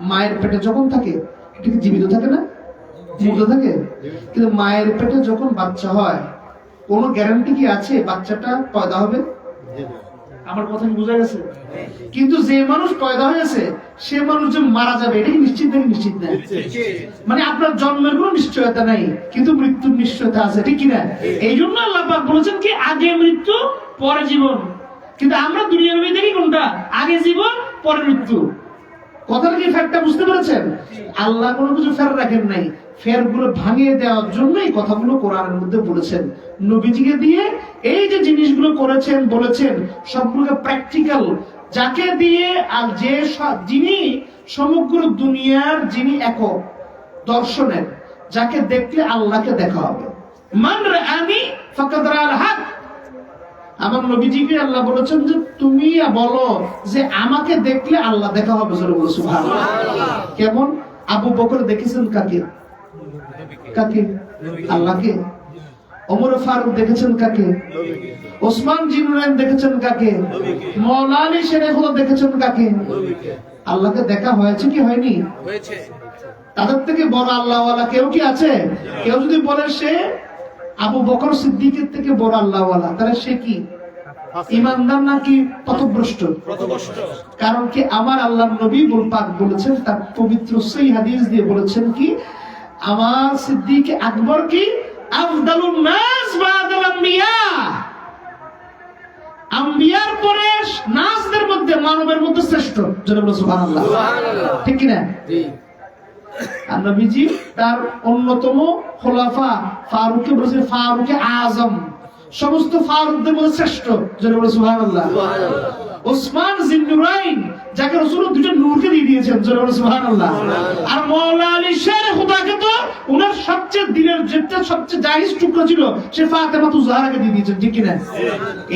মায়ের পেটে যখন থাকে এটা কি জীবিত থাকে না, মুক্ত থাকে? কিন্তু মায়ের পেটে যখন বাচ্চা হয় কোনো গ্যারান্টি কি আছে বাচ্চাটা পয়দা হবে? আমার কথা কি বোঝা গেছে? কিন্তু যে মানুষ পয়দা হয়েছে সে মানুষ যে মারা যাবে এটা কি নিশ্চিত নাকি নিশ্চিত না? মানে আপনার জন্মের কোনো নিশ্চয়তা নাই কিন্তু মৃত্যুর নিশ্চয়তা আছে, ঠিক কিনা? এই জন্য আল্লাহ পাক বলেছেন কি আগে মৃত্যু পরে জীবন। কিন্তু আমরা দুনিয়ার মধ্যে দেখি কোনটা, আগে জীবন পরে মৃত্যু। কথাটা কি ফ্যাক্টটা বুঝতে পেরেছেন? আল্লাহ কোনো কিছু ফের রাখেন নাই, ফের গুলো ভাঙিয়ে দেওয়ার জন্যই কথাগুলো কোরআনের মধ্যে বলেছেন। নবীজিকে দিয়ে এই যে জিনিসগুলো করেছেন বলেছেন সবগুলো প্র্যাকটিক্যাল, যাকে দিয়ে আর যে যিনি সমগ্র দুনিয়ার যিনি একক দর্শনের, যাকে দেখলে আল্লাহকে দেখা হবে। মান রাআনি ফাকাদ রাআল হক। আমার নবীজিকে আল্লাহ বলেছেন যে তুমি বলো যে আমাকে দেখলে আল্লাহ দেখা হবে। সুবহানাল্লাহ। কেমন? আবু বকর দেখেছেন কাকে? কাকে? আল্লাহকে। ওমর ফারুক দেখেছেন কাকে? ওসমান জিন্নুরাইন দেখেছেন কাকে? মাওলানা আলী শেরেফুল্লাহ দেখেছেন কাকে? আল্লাহকে দেখা হয়েছে কি হয়নি? হয়েছে। তাদের থেকে বড় আল্লাহওয়ালা কেউ কি আছে? কেউ যদি বলে সে আবু বকর সিদ্দিকের থেকে বড় আল্লাহওয়ালা, তাহলে সে কি ইমানদার নাকি পথভ্রষ্ট? কারণ কি আমার আল্লাহর নবী পাক বলেছেন তার পবিত্র সহিহ হাদিস দিয়ে বলেছেন কি আমার সিদ্দিক আকবর কি আফদালুন নাস বাদাল আম্বিয়া, আম্বিয়ার পরে নাসদের মধ্যে মানবের মধ্যে শ্রেষ্ঠ। যারা বলে সুবহানাল্লাহ, ঠিক কি না? জি। আর নবীজি তার অন্যতম খোলাফা ফারুককে বলেছেন ফারুকে আজম, সমস্ত ফারুকদের মধ্যে শ্রেষ্ঠ। যারা বলে সুবহানাল্লাহ। ওসমান জিন্নুরাইন, যাকে রাসূল দুটো নূরকে দিয়ে দিয়েছেন। যারা বলে সুবহানাল্লাহ। আর মাওলানা আলী শেরে খুদাকে তো উনার সবচেয়ে দিলের যেটা সবচেয়ে জায়েজ টুকরো ছিল সে ফাতেমাতুজ জাহরাকে দিয়ে দিয়েছেন, ঠিক কি না?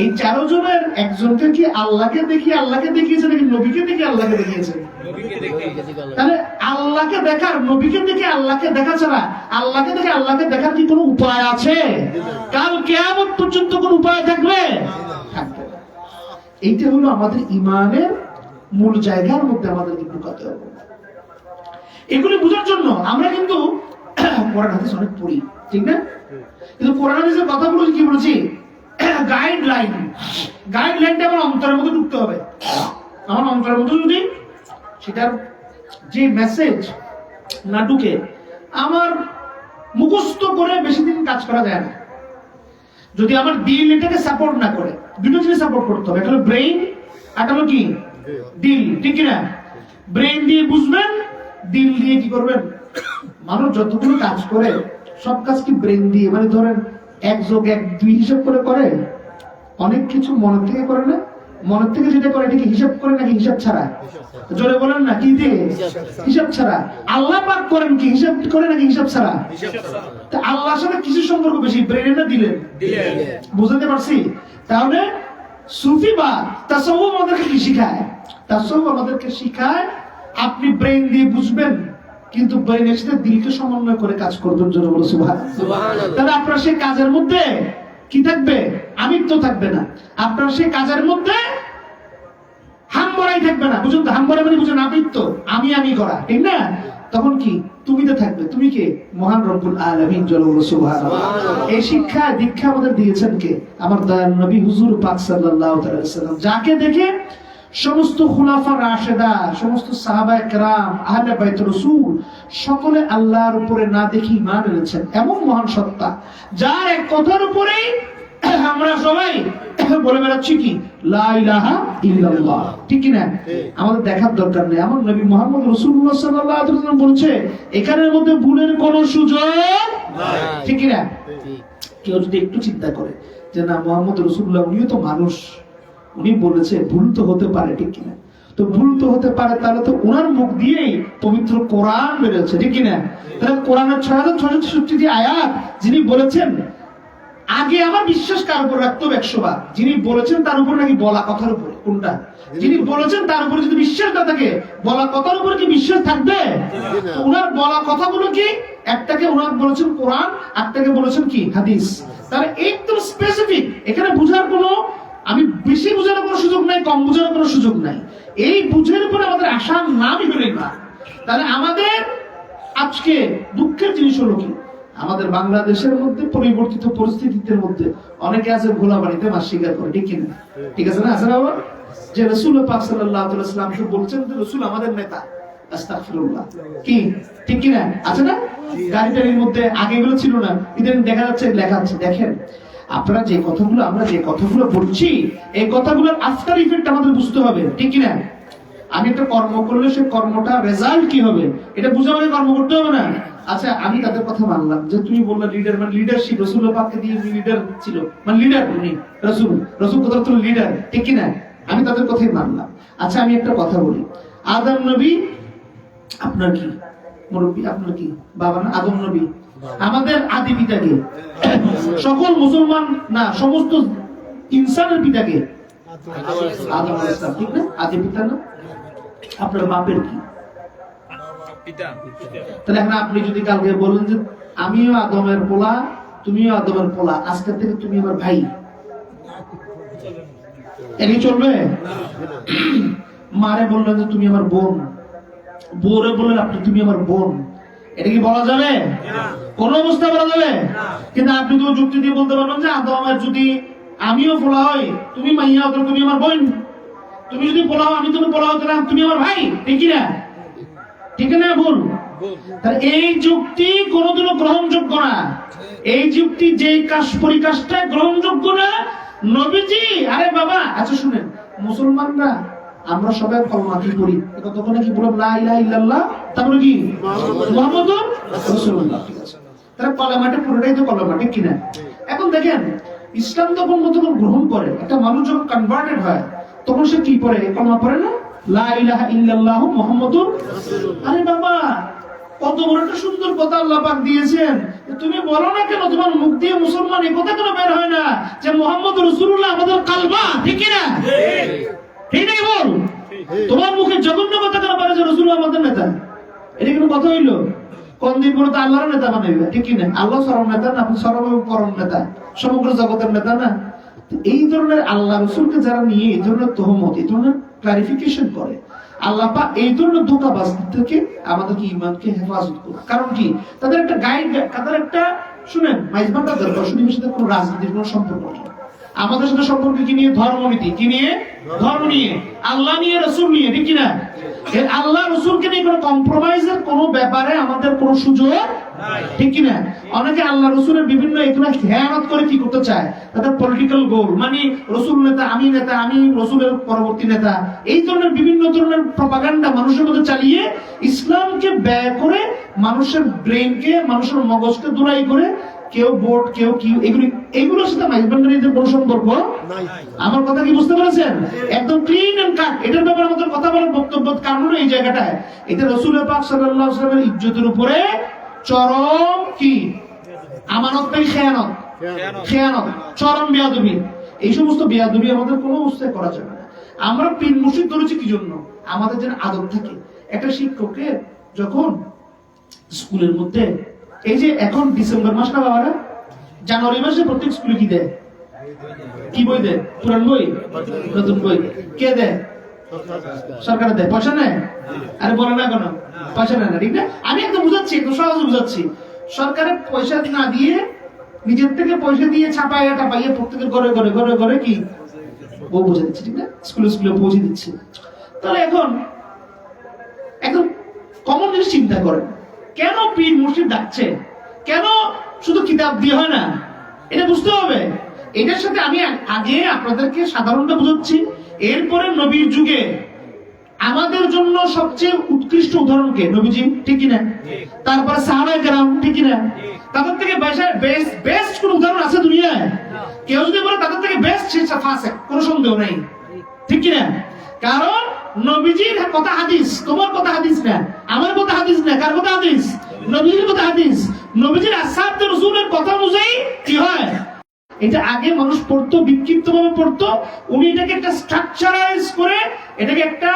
এই চারো জনের একজনকে কি আল্লাহকে দেখি আল্লাহকে দেখিয়েছেন নাকি নবীকে দেখি আল্লাহকে দেখিয়েছেন? তাহলে আল্লাহকে দেখার, নবীকে দেখে আল্লাহকে দেখা ছাড়া আল্লাহকে দেখে আল্লাহকে দেখার কি কোনো উপায় আছে? কাল কিয়ামত পর্যন্ত কোন উপায় থাকবে? থাকবে না। এইটা হলো আমাদের ঈমানের মূল জায়গার মধ্যে আমাদেরকে ঢুকাতে হবে। এগুলি বোঝার জন্য আমরা কিন্তু কোরআন হাদিস অনেক পড়ি, ঠিক না? কিন্তু কোরআন হাদিসের কথাগুলো কি বলেছি গাইডলাইনটা আমার অন্তরের মধ্যে ঢুকতে হবে। আমার অন্তরের মধ্যে যদি সেটার যে মেসেজ না ঢুকে আমার মুখস্থ করে বেশি দিন কাজ করা যায় না। যদি আমার দিল এটাকে সাপোর্ট না করে, দুটো জিনিস সাপোর্ট করতে হবে, একটা হলো ব্রেইন আর হলো কি দিল, ঠিক না? ব্রেইন দিয়ে বুঝবেন, দিল দিয়ে কি করবেন? মানুষ যতগুলো কাজ করে সব কাজ কি ব্রেইন দিয়ে, মানে ধরেন 1+1=2 হিসাব করে করে? অনেক কিছু মনের থেকে করে না? মনের থেকে যেটা করে এটা কি হিসাব করে নাকি হিসাব ছাড়া? জোরে বলেন না, কি দিয়ে? হিসাব ছাড়া। আল্লাহ পাক করেন কি হিসাব করে নাকি হিসাব ছাড়া? তা আল্লাহর সাথে কিছু সম্পর্ক বেশি, ব্রেইনে না দিলেন? বুঝতে পারছি? তাহলে সুফি বা তাসাউফ আমাদেরকে কি শিখায়? তাসাউফ আমাদেরকে শিখায় আপনি ব্রেইন দিয়ে বুঝবেন কিন্তু ব্রেইনের সাথে দিলকে সমন্বয় করে কাজ করবেন। জোরে বলো সুবহানাল্লাহ। তাহলে আপনার সেই কাজের মধ্যে কি থাকবে? আমিত্ব থাকবে না। আপনার সেই কাজের মধ্যে হামবড়াই থাকবে না। বুঝুন তো, হামবড়া মানে বুঝুন আমিত্ব, আমি করা, ঠিক না? তখন কি তুমিতে থাকবে। তুমি কে? মহান রব্বুল আলামিন। জোরে বলো সুবহানাল্লাহ। এই শিক্ষা দীক্ষা আমাদের দিয়েছেন কে? আমার দয়াল নবী হুজুর পাক সাল্লাল্লাহু আলাইহি ওয়াসাল্লাম, যাকে দেখে সমস্ত খুলাফা রাশেদা, সমস্ত সাহাবায়ে কেরাম, আহলে বাইত রাসূল সকলে আল্লাহর উপরে না দেখি ঈমান এনেছেন। এমন মহান সত্তা যার এক কথার উপরেই আমরা সবাই বলে বেড়াচ্ছি কি লা ইলাহা ইল্লাল্লাহ, ঠিক কি না? আমাদের দেখার দরকার নেই। আমার নবী মুহাম্মদ রাসূলুল্লাহ সাল্লাল্লাহু আলাইহি ওয়াসাল্লাম বলছে এখানের মধ্যে ভুলের কোনো সুযোগ নাই, ঠিক কি না? কেউ যদি একটু চিন্তা করে যে না মুহাম্মদ রাসূলুল্লাহ উনিও তো মানুষ, উনি বলেছে ভুল তো হতে পারে, ঠিক কি না? তো ভুল তো হতে পারে, তাহলে তো ওনার মুখ দিয়েই পবিত্র কোরআন বেরোচ্ছে, ঠিক কি না? তাহলে কোরআনের 6666টি আয়াত যিনি বলেছেন, আগে আমার বিশ্বাস কার উপর রাখতে হবে 100 বার? যিনি বলেছেন তার উপর নাকি বলা কথার উপর? কোনটা? যিনি বলেছেন তার উপর যদি বিশ্বাস না থাকে বলা কথার উপর কি বিশ্বাস থাকবে? ওনার বলা কথাগুলো কি একটাকে ওনার বলেছেন কোরআন, একটাকে বলেছেন কি হাদিস। তাহলে একদম স্পেসিফিক, এখানে বুঝার কোনো আমি বেশি বুঝার কোনো সুযোগ নাই, কম বুঝার কোনো সুযোগ নাই। এই বুঝের উপরে আমাদের আশার নামই হলো না। তাহলে আমাদের আজকে দুঃখের জিনিস হলো কি, আমাদের বাংলাদেশের মধ্যে পরিবর্তিত পরিস্থিতির মধ্যে অনেকে আছে ভোলা বাড়িতে মাছ স্বীকার করে, ঠিক কিনা? ঠিক আছে না? আছে না? যে রাসূল পাক সাল্লাল্লাহু আলাইহি ওয়াসাল্লাম বলছেন যে রাসূল আমাদের নেতা, আস্তাগফিরুল্লাহ, কি ঠিক কিনা? আছে না? গাড়ি টাড়ির মধ্যে আগে এগুলো ছিল না, ইদানিং দেখা যাচ্ছে লেখা আছে। দেখেন আপনারা যে কথাগুলো, আমরা যে কথাগুলো বলছি, এই কথাগুলোর আফটার ইফেক্ট আমাদের বুঝতে হবে, ঠিক কিনা? আমি একটা কর্ম করলে সেই কর্মটা রেজাল্ট কি হবে এটা বুঝে আমাকে কর্ম করতে হবে না? আচ্ছা, আমি তাদের কথা মানলাম যে তুমি বললা লিডার, মানে লিডারশিপ, রাসূল পাককে দিয়ে লিডার ছিল, মানে লিডার উনি, রাসূল কথা তো লিডার, ঠিক কিনা? আমি তাদের কথাই মানলাম। আচ্ছা, আমি একটা কথা বলি, আদম নবী আপনার কি মুরব্বী, আপনার কি বাবা না? আদম নবী আমাদের আদি পিতাকে, সকল মুসলমান না সমস্ত ইনসানের পিতাকে আদম আলাইহিস সালাম, ঠিক না? আদি পিতা না? আপনার বাপের কি? তাহলে এখন আপনি যদি কালকে বলেন যে আমিও আদমের পোলা, তুমিও আদমের পোলা, আজকের থেকে তুমি আমার ভাই, এটাই চলবে? মারে বললেন যে তুমি আমার বোন, বউরে বললেন আপনি তুমি আমার বোন, এটা কি বলা যাবে? কোন অবস্থা বলা যাবে? কিন্তু আপনি তো যুক্তি দিয়ে বলতে পারবেন যে আদমের যদি আমিও পোলা হই, তুমি মাইয়া হতো, তুমি আমার বোন, তুমি যদি পোলা হও আমি তুমি পোলা হতো না, তুমি আমার ভাই, ঠিক না? ঠিক না? ভুল? তাহলে এই যুক্তি কোনোদিনও গ্রহণযোগ্য না। এই যুক্তি যে পরিকাশটা গ্রহণযোগ্য না। নবীজি, আরে বাবা, আচ্ছা শুনেন, মুসলমানরা আমরা সবাই কলমা কি পড়ি, তখন কি বললাম লা ইলাহা ইল্লাল্লাহ, তারপরে কি মুহাম্মাদুর রাসূলুল্লাহ, ঠিক আছে? তারা কলমাটা পুরোটাই তো কলমা, ঠিক কিনা? এখন দেখেন ইসলাম যখন গ্রহণ করে, একটা মানুষ যখন কনভার্টেড হয় তখন সে কি পড়ে? কলমা পড়ে না? লা ইলাহা ইল্লাল্লাহ মুহাম্মাদুর রাসূলুল্লাহ। আরে বাবা, কত বড় একটা সুন্দর কথা আল্লাহ পাক দিয়েছেন, তুমি বলো না কেন, তোমার মুখ দিয়ে মুসলমান এই কথা কেন বের হয় না যে মুহাম্মাদুর রাসূলুল্লাহ আমাদের কালবা, ঠিক কি না? ঠিক নাকি বল? তোমার মুখে জঘন্য কথা কেন বের হয় যে রাসূল আমাদের নেতা? এটা কোনো কথা হইলো? কোন দিন পরে তো আল্লাহর নেতা বানাইবে, ঠিক কি না? আল্লাহ সর্ব নেতা না, আপনি সর্বপরম নেতা, সমগ্র জগতের নেতা না? এই ধরনের আল্লাহ রাসূলকে যারা নিয়ে এই ধরনের তহমত, এই ধরনের ক্লারিফিকেশন করে, আল্লাহ পাক এই ধরনের ধোঁকাবাজ থেকে আমাদেরকে ঈমানকে হেফাজত করুন। কারণ কি? তাদের একটা গাইড, তাদের একটা শুনেন মাইজবানটা দরকার, শুধু সাথে কোনো রাজনীতির কোনো সম্পর্ক নেই। আমাদের সাথে সম্পর্ক কি নিয়ে? ধর্মনীতি কি নিয়ে? ধর্ম নিয়ে, আল্লাহ নিয়ে, রাসূল নিয়ে, ঠিক কি না? এই আল্লাহ রাসূলকে নিয়ে কোনো কম্প্রোমাইজের কোনো ব্যাপারে আমাদের কোনো সুযোগ নাই, ঠিক কি না? অনেকে আল্লাহ রাসূলের বিভিন্ন এগুলা খেয়ানত করে কি করতে চায়, তাদের পলিটিক্যাল গোল, মানে রাসূল নেতা, আমি নেতা, আমি রাসূলের পরবর্তী নেতা, এই ধরনের বিভিন্ন ধরনের প্রপাগান্ডা মানুষের মধ্যে চালিয়ে ইসলামকে ব্যয় করে মানুষের ব্রেনকে, মানুষের মগজকে দূরাই করে কেউ ভোট, কেউ কি, এগুলোর সাথে মাইজবান্ডারিদের কোনো সম্পর্ক নাই। আমার কথা কি বুঝতে পেরেছেন? একদম ক্লিন এন্ড কাট। এটার ব্যাপারে আমাদের কথা বলার বক্তব্য কারণ এই জায়গাটায়, এটা রাসূল পাক সাল্লাল্লাহু আলাইহি ওয়াসাল্লামের ইজ্জতের উপরে চরম কি আমানত নাই, খেয়ানত, চরম বেয়াদবি। এই সমস্ত বেয়াদবি আমাদের কোনো অবস্থায় করা যাবে না। আমরা পীর মুর্শিদ ধরেছি কি জন্য? আমাদের যেন আদব থাকে। একটা শিক্ষকের যখন স্কুলের মধ্যে, এই যে এখন ডিসেম্বর মাস না বাবারা, জানুয়ারি মাসে প্রত্যেক স্কুলে কি দেয়? কি বই দেয়? পুরান বই, নতুন বই কে দেয়? সরকার দেয়। পয়সা নেয়? আরে বলে না কেন পয়সা নেয় না, ঠিক না? আমি একদম বুঝাচ্ছি, একদম সহজে বুঝাচ্ছি। সরকারের পয়সা না দিয়ে নিজের থেকে পয়সা দিয়ে ছাপাইয়া টাপাইয়া প্রত্যেকের ঘরে ঘরে ঘরে ঘরে কি ও বুঝে দিচ্ছে, ঠিক না? স্কুলে স্কুলে পৌঁছে দিচ্ছে। তাহলে এখন একদম কমন জিনিস চিন্তা করেন, কেন পীর মুর্শিদ ডাকছে? কেন শুধু কিতাব দিয়ে হয় না? এটা বুঝতে হবে। এটার সাথে আমি আগে আপনাদেরকে সাধারণটা বুঝাচ্ছি, এরপরে নবীর যুগে আমাদের জন্য সবচেয়ে উৎকৃষ্ট উদাহরণ কে? নবীজি, ঠিক কিনা? তারপরে সাহাবায়ে কেরাম, ঠিক কিনা? তাদের থেকে বেস্ট কোন উদাহরণ আছে দুনিয়ায়? কেউ যদি বলে তাদের থেকে বেস্ট, সে ফাসিক, কোনো সন্দেহ নেই, ঠিক কিনা? কারণ নবীজির কথা হাদিস, তোমার কথা হাদিস না, আমার কথা হাদিস না। কার কথা হাদিস? নবীজির কথা হাদিস। নবীজির আসহাবে রাসূলের কথা অনুযায়ী কি হয়? এটা আগে মানুষ পড়তো, বিক্ষিপ্ত ভাবে পড়তো, উনি এটাকে একটা স্ট্রাকচারাইজ করে, এটাকে একটা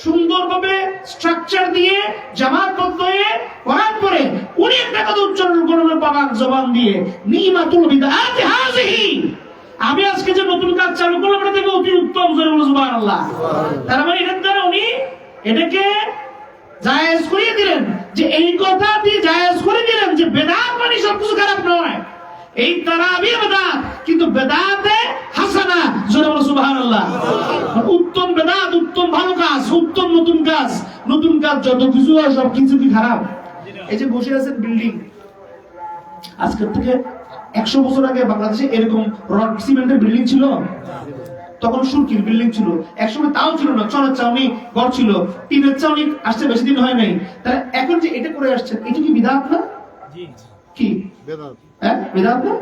সুন্দরভাবে স্ট্রাকচার দিয়ে জামাতবদ্ধ হয়ে পড়ার পরে উনি একটা কথা উচ্চারণ করবেন পাক জবান দিয়ে, নিমাতুল বিদআত হাযিহি। আমি আজকে যে নতুন কাজ চালু করলাম এটা থেকে অতি উত্তম, সুবহানাল্লাহ। তার মানে এটার দ্বারা উনি এটাকে জায়েজ করিয়ে দিলেন, যে এই কথা দিয়ে জায়েজ করে দিলেন যে বেদাত মানে সবকিছু খারাপ নয়, এই তারাবির বেদাত কিন্তু বেদাতে হাসানা, জোরে বলো সুবহানাল্লাহ। উত্তম বেদাত, উত্তম ভালো কাজ, উত্তম নতুন কাজ, নতুন কাজ যত কিছু হয় সব কিছু কি খারাপ? এই যে বসে আছেন বিল্ডিং, আজকের থেকে 100 বছর আগে বাংলাদেশে এরকম রড সিমেন্টের বিল্ডিং ছিল? তখন সুরকির বিল্ডিং ছিল, একসময় তাও ছিল না, চনের চাউনি ঘর ছিল, টিনের চাউনি আসছে বেশি দিন হয় নাই। তাহলে এখন যে এটা করে আসছেন, এটা কি বিদআত না? কি বেদাত? হ্যাঁ বেদাত না?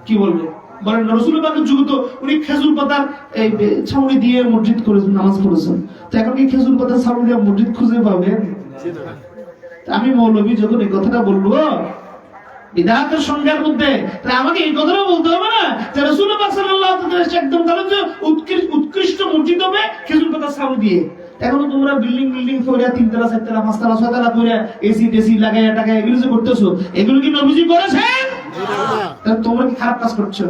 কি বলবো বলেন? রাসূলুল্লাহ পাকের যুগে তো উনি খেজুর পাতার এই ছাউনি দিয়ে মসজিদ করেছেন, নামাজ পড়েছেন। তো এখন কি খেজুর পাতার ছাউনি দিয়ে মসজিদ খুঁজে পাবেন? আমি মৌলবী যখন এই কথাটা বলবো বিদআতের সংজ্ঞার মধ্যে, তাহলে আমাকে এই কথাটাও বলতে হবে না যে রাসূলুল্লাহ পাক সাল্লাল্লাহু আলাইহি ওয়াসাল্লাম একদম তাহলে যে উৎকৃষ্ট মসজিদ হবে খেজুর পাতার ছাউনি দিয়ে। এখন তোমরা বিল্ডিং করে 3 তলা 4 তলা 5 তলা 6 তলা করে এসি টেসি লাগায়া টাকা এগুলো যে করতেছো, এগুলো কি নবীজি করেছেন? তাহলে তোমরা কি খারাপ কাজ করছো?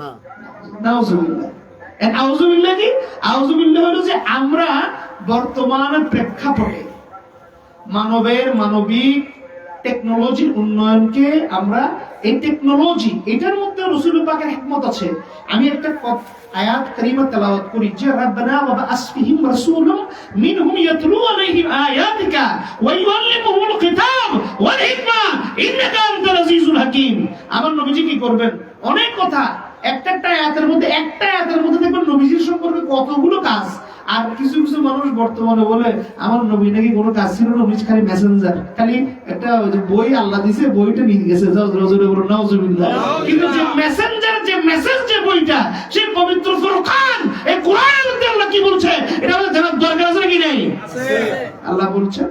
না, নাউজুবিল্লাহ। এন্ড আউযুবিল্লাহ কি? আউযুবিল্লাহ হলো যে আমরা বর্তমান প্রেক্ষাপটে মানবিক টেকনোলজির উন্নয়নকে আমরা এই টেকনোলজি এটার মধ্যে রাসূলুল্লাহ পাকের হিকমত আছে। আমি একটা আয়াত কারিমা তেলাওয়াত করি যে রাব্বানা ওয়া বা'আসফিহিম রাসূলুম মিনহুম ইয়াতলু আলাইহিম আয়াতিকা ওয়া ইউআল্লিমুহুমুল কিতাব ওয়াল হিকমা ইন্নাকা আনতাল আজিজুল হাকীম। আমার নবীজি কি করবেন? অনেক কথা, একটা আয়াতের মধ্যে দেখবেন নবীজির সম্পর্কে কতগুলো কাজ। আর কিছু কিছু মানুষ বর্তমানে বলে আমার নবী নাকি কোনো কাজ ছিল না, নবী খালি মেসেঞ্জার, খালি একটা বই আল্লাহ দিয়েছে, বইটা নিয়ে গেছে, নাউজুবিল্লাহ। কিন্তু যে মেসেঞ্জার, যে মেসেজ, যে বইটা, সেই পবিত্র ফুরকান, এই কোরআনের মধ্যে আল্লাহ কি বলছে এটা আমাদের জানার দরকার আছে নাকি নাই? আছে। আল্লাহ বলছে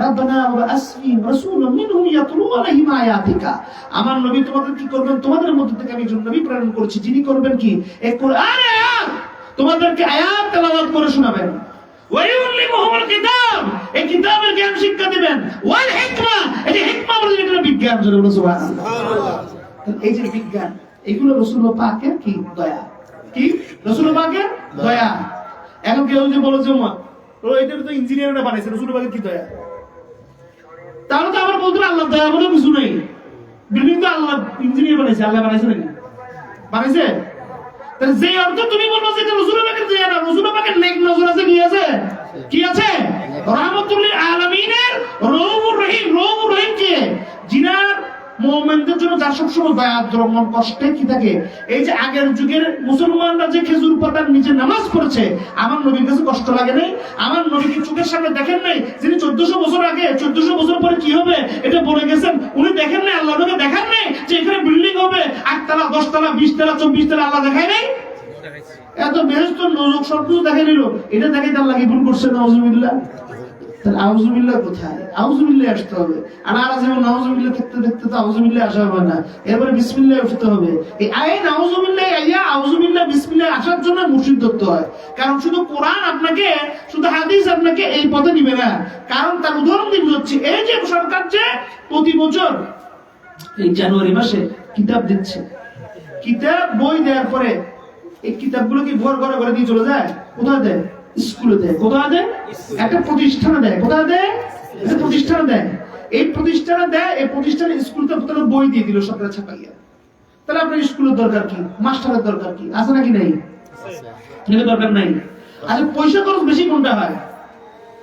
রাব্বানা ওয়া বা'আসফিহিম রাসূলুম মিনহুম ইয়াতলু আলাইহিম আয়াতিকা। আমার নবী তোমাদের কি করবেন? তোমাদের মধ্য থেকে আমি একজন নবী প্রেরণ করেছি, যিনি করবেন কি এই কোরআনের আয়াত তোমাদেরকে আয়াত তেলাওয়াত করে শোনাবেন, ওয়া ইউআল্লিমুহুমুল কিতাব, এই কিতাবের জ্ঞান শিক্ষা দিবেন, ওয়াল হিকমা, এই যে হিকমা বলে যেটা বিজ্ঞান, জোরে বলো সুবহানাল্লাহ। এই যে বিজ্ঞান, এগুলো রাসূলুল্লাহ পাকের কি দয়া, কি রাসূলুল্লাহ পাকের দয়া। এখন কেউ যদি বলে যে মা ও এটা তো ইঞ্জিনিয়াররা বানাইছে, রাসূলুল্লাহ পাকের কি দয়া? তাহলে তো আবার বলতে আল্লাহ দয়া বলে কিছু নেই। বিল্ডিং তো আল্লাহ ইঞ্জিনিয়ার বানাইছে, আল্লাহ বানাইছে নাকি? বানাইছে? তাহলে যে অর্থ তুমি বলবো যে এটা রাসূলুল্লাহ পাকের দয়া না, রাসূলুল্লাহ পাকের নেক নজর আছে, কি আছে? কি আছে? রাহমাতুল লিল আলামিনের রউফুর রহিম কে, জিনার মুমিনদের জন্য যার সবসময় দয়া দ্রমন কষ্টে কি থাকে। এই যে আগের যুগের মুসলমানরা যে খেজুর পাতার নিচে নামাজ পড়েছে, আমার নবীর কাছে কষ্ট লাগে নাই? আমার নবীকে চোখের সামনে দেখেন নাই? যিনি 1400 বছর আগে, 1400 বছর পরে কি হবে এটা বলে গেছেন, উনি দেখেন নাই? আল্লাহ নবী দেখেন নাই যে এখানে বিল্ডিং হবে 8 তলা 10 তলা 20 তলা 24 তলা? আল্লাহ দেখায় নাই? এত বেহেশত নরক সবকিছু দেখে নিল, এটা দেখাইতে আল্লাহ কি ভুল করছে? নাউজুবিল্লাহ। তাহলে আউযুবিল্লাহ কোথায়? আউযুবিল্লাহ আসতে হবে। আর যেমন নাউযুবিল্লাহ দেখতে তো আউযুবিল্লাহ আসা হবে না, এবারে বিসমিল্লাহ উঠতে হবে। এই আইন আউযুবিল্লাহ আইয়া আউযুবিল্লাহ বিসমিল্লাহ আসার জন্য মুর্শিদ ধরতে হয়। কারণ শুধু কোরআন আপনাকে, শুধু হাদিস আপনাকে এই পথে নিবে না। কারণ তার উদাহরণ দিয়ে বুঝাচ্ছি, এই যে সরকার যে প্রতি বছর এই জানুয়ারি মাসে কিতাব দিচ্ছে, কিতাব বই দেওয়ার পরে এই কিতাবগুলো কি ঘর ঘরে ঘরে দিয়ে চলে যায়? কোথায় দেয়? স্কুলে দেয়। কোথায় দেয়? একটা প্রতিষ্ঠানে দেয়। কোথায় দেয়? একটা প্রতিষ্ঠানে দেয়। এই প্রতিষ্ঠানে দেয়, এই প্রতিষ্ঠানে স্কুলতে বই দিয়ে দিল সরকার ছাপাইয়া। তাহলে আপনার স্কুলের দরকার কি? মাস্টারের দরকার কি? আছে নাকি নাই? আছে। দরকার নাই। আচ্ছা পয়সা খরচ বেশি কোনটা হয়?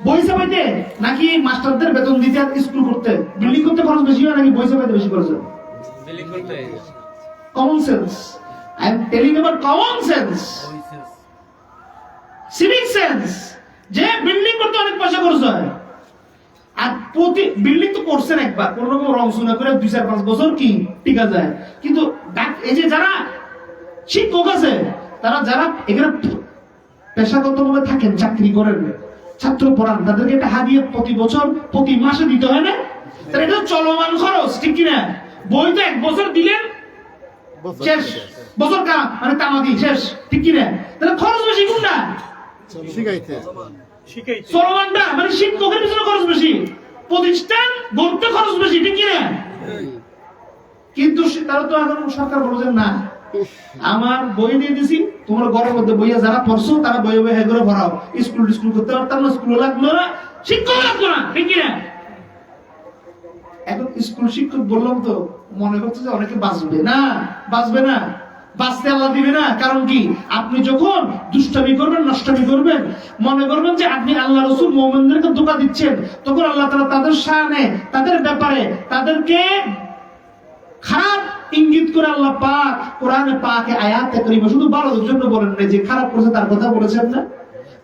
বই ছাপাইতে নাকি মাস্টারদের বেতন দিতে আর স্কুল করতে? বিল্ডিং করতে খরচ বেশি হয় নাকি বই ছাপাইতে বেশি খরচ হয়? বিল্ডিং করতে। Common sense. I am telling about common sense, civic sense, যে বিল্ডিং করতে অনেক পয়সা খরচ হয়। আর প্রতি বিল্ডিং তো করছেন একবার, কোন রকম রং সোনা করে 2-4-5 বছর কি টিকা যায়। কিন্তু এই যে যারা শিক্ষক আছে, তারা যারা এখানে পেশাগতভাবে থাকেন, চাকরি করেন, ছাত্র পড়ান, তাদেরকে একটা হাদিয়া প্রতি বছর প্রতি মাসে দিতে হয় না? তাহলে এটা চলমান খরচ, ঠিক কিনা? বই তো 1 বছর দিলেন শেষ, বছর কা মানে তামাদি শেষ, ঠিক কি না? তাহলে খরচ বেশি কোনটা? শিখাইতে চলমানটা মানে শিক্ষকের পিছনে খরচ বেশি, প্রতিষ্ঠান গড়তে খরচ বেশি, ঠিক কি না? কিন্তু তারা তো এখন সরকার বলছে না, আমার বই দিয়ে দিছি, তোমার ঘরের মধ্যে বইয়া যারা পড়ছো তারা বইয়ে বইয়ে করে ভরাও, স্কুল করতে পারতাম না, স্কুল লাগলো না, শিক্ষক লাগলো না, ঠিক কি না? শিক্ষক বললাম তো মনে করছে যে অনেকে বাঁচবে না, বাঁচবে না, বাঁচতে আল্লাহ দিবে না। কারণ কি, আপনি যখন দুষ্টামি করবেন, নষ্টামি করবেন, মনে করবেন যে আপনি আল্লাহ রাসূল মুমিনদেরকে ধোঁকা দিচ্ছেন, তখন আল্লাহ তাআলা তাদের শানে, তাদের ব্যাপারে, তাদেরকে খারাপ ইঙ্গিত করে আল্লাহ পাক কোরআনে পাকে আয়াতে কারিমা শুধু ভালোর জন্য বলেন না, যে খারাপ করেছে তার কথা বলেছেন না।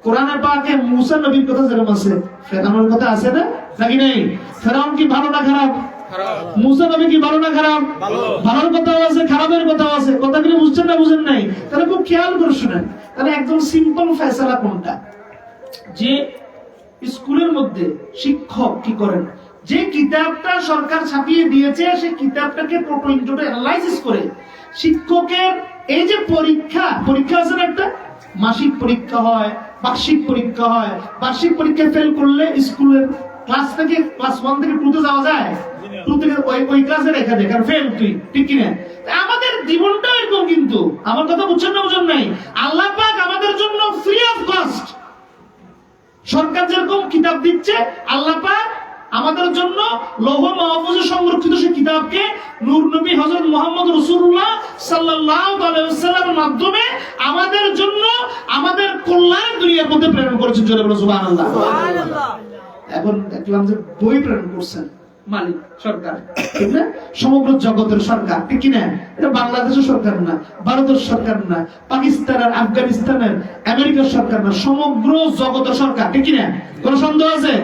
কোরআনে পাকে মুসা নবীর কথা যেরকম আছে, ফেরাউনের কথা আছে না, নাকি নেই? ফেরাউন কি ভালো না খারাপ? মুসা নবী কি ভালো না খারাপ? ভালোর কথাও আছে, খারাপের কথাও আছে। কথাগুলো বুঝছেন না, বুঝেন নাই? তাহলে খুব খেয়াল করে শুনেন। তাহলে একদম সিম্পল ফয়সালা কোনটা, যে স্কুলের মধ্যে শিক্ষক কি করেন, যে কিতাবটা সরকার ছাপিয়ে দিয়েছে সেই কিতাবটাকে প্রোটো ইন্টোটো অ্যানালাইসিস করে শিক্ষকের এই যে পরীক্ষা আছে না, একটা মাসিক পরীক্ষা হয়, বার্ষিক পরীক্ষা হয়, বার্ষিক পরীক্ষায় ফেল করলে স্কুলের ক্লাস 1 থেকে 2 তে যাওয়া যায়, 2 থেকে ওই ক্লাসে রেখে দেয়, কারণ ফেল তুই, ঠিক কি না? আমাদের জীবনটা এরকম। কিন্তু আমার কথা বুঝছেন না, বুঝেন নাই? আল্লাহ পাক আমাদের জন্য ফ্রি অফ কস্ট, সরকার যেরকম কিতাব দিচ্ছে, আল্লাহ পাক আমাদের জন্য লৌহ মাহফুজে সংরক্ষিত সেই কিতাবকে নূর নবী হযরত মুহাম্মদ রাসূলুল্লাহ সাল্লাল্লাহু আলাইহি ওয়াসাল্লামের মাধ্যমে আমাদের জন্য, আমাদের কল্যাণ দুনিয়ার মধ্যে প্রেরণ করেছেন। জোরে বলো সুবহানাল্লাহ। এখন দেখলাম যে বই প্রেরণ করছেন মালিক সরকার, ঠিক না? সমগ্র জগতের সরকার, ঠিক কি না? এটা বাংলাদেশের সরকার না, ভারতের সরকার না, পাকিস্তান আর আফগানিস্তানের, আমেরিকার সরকার না, সমগ্র জগতের সরকার, ঠিক কি না? কোন সন্দেহ আছে?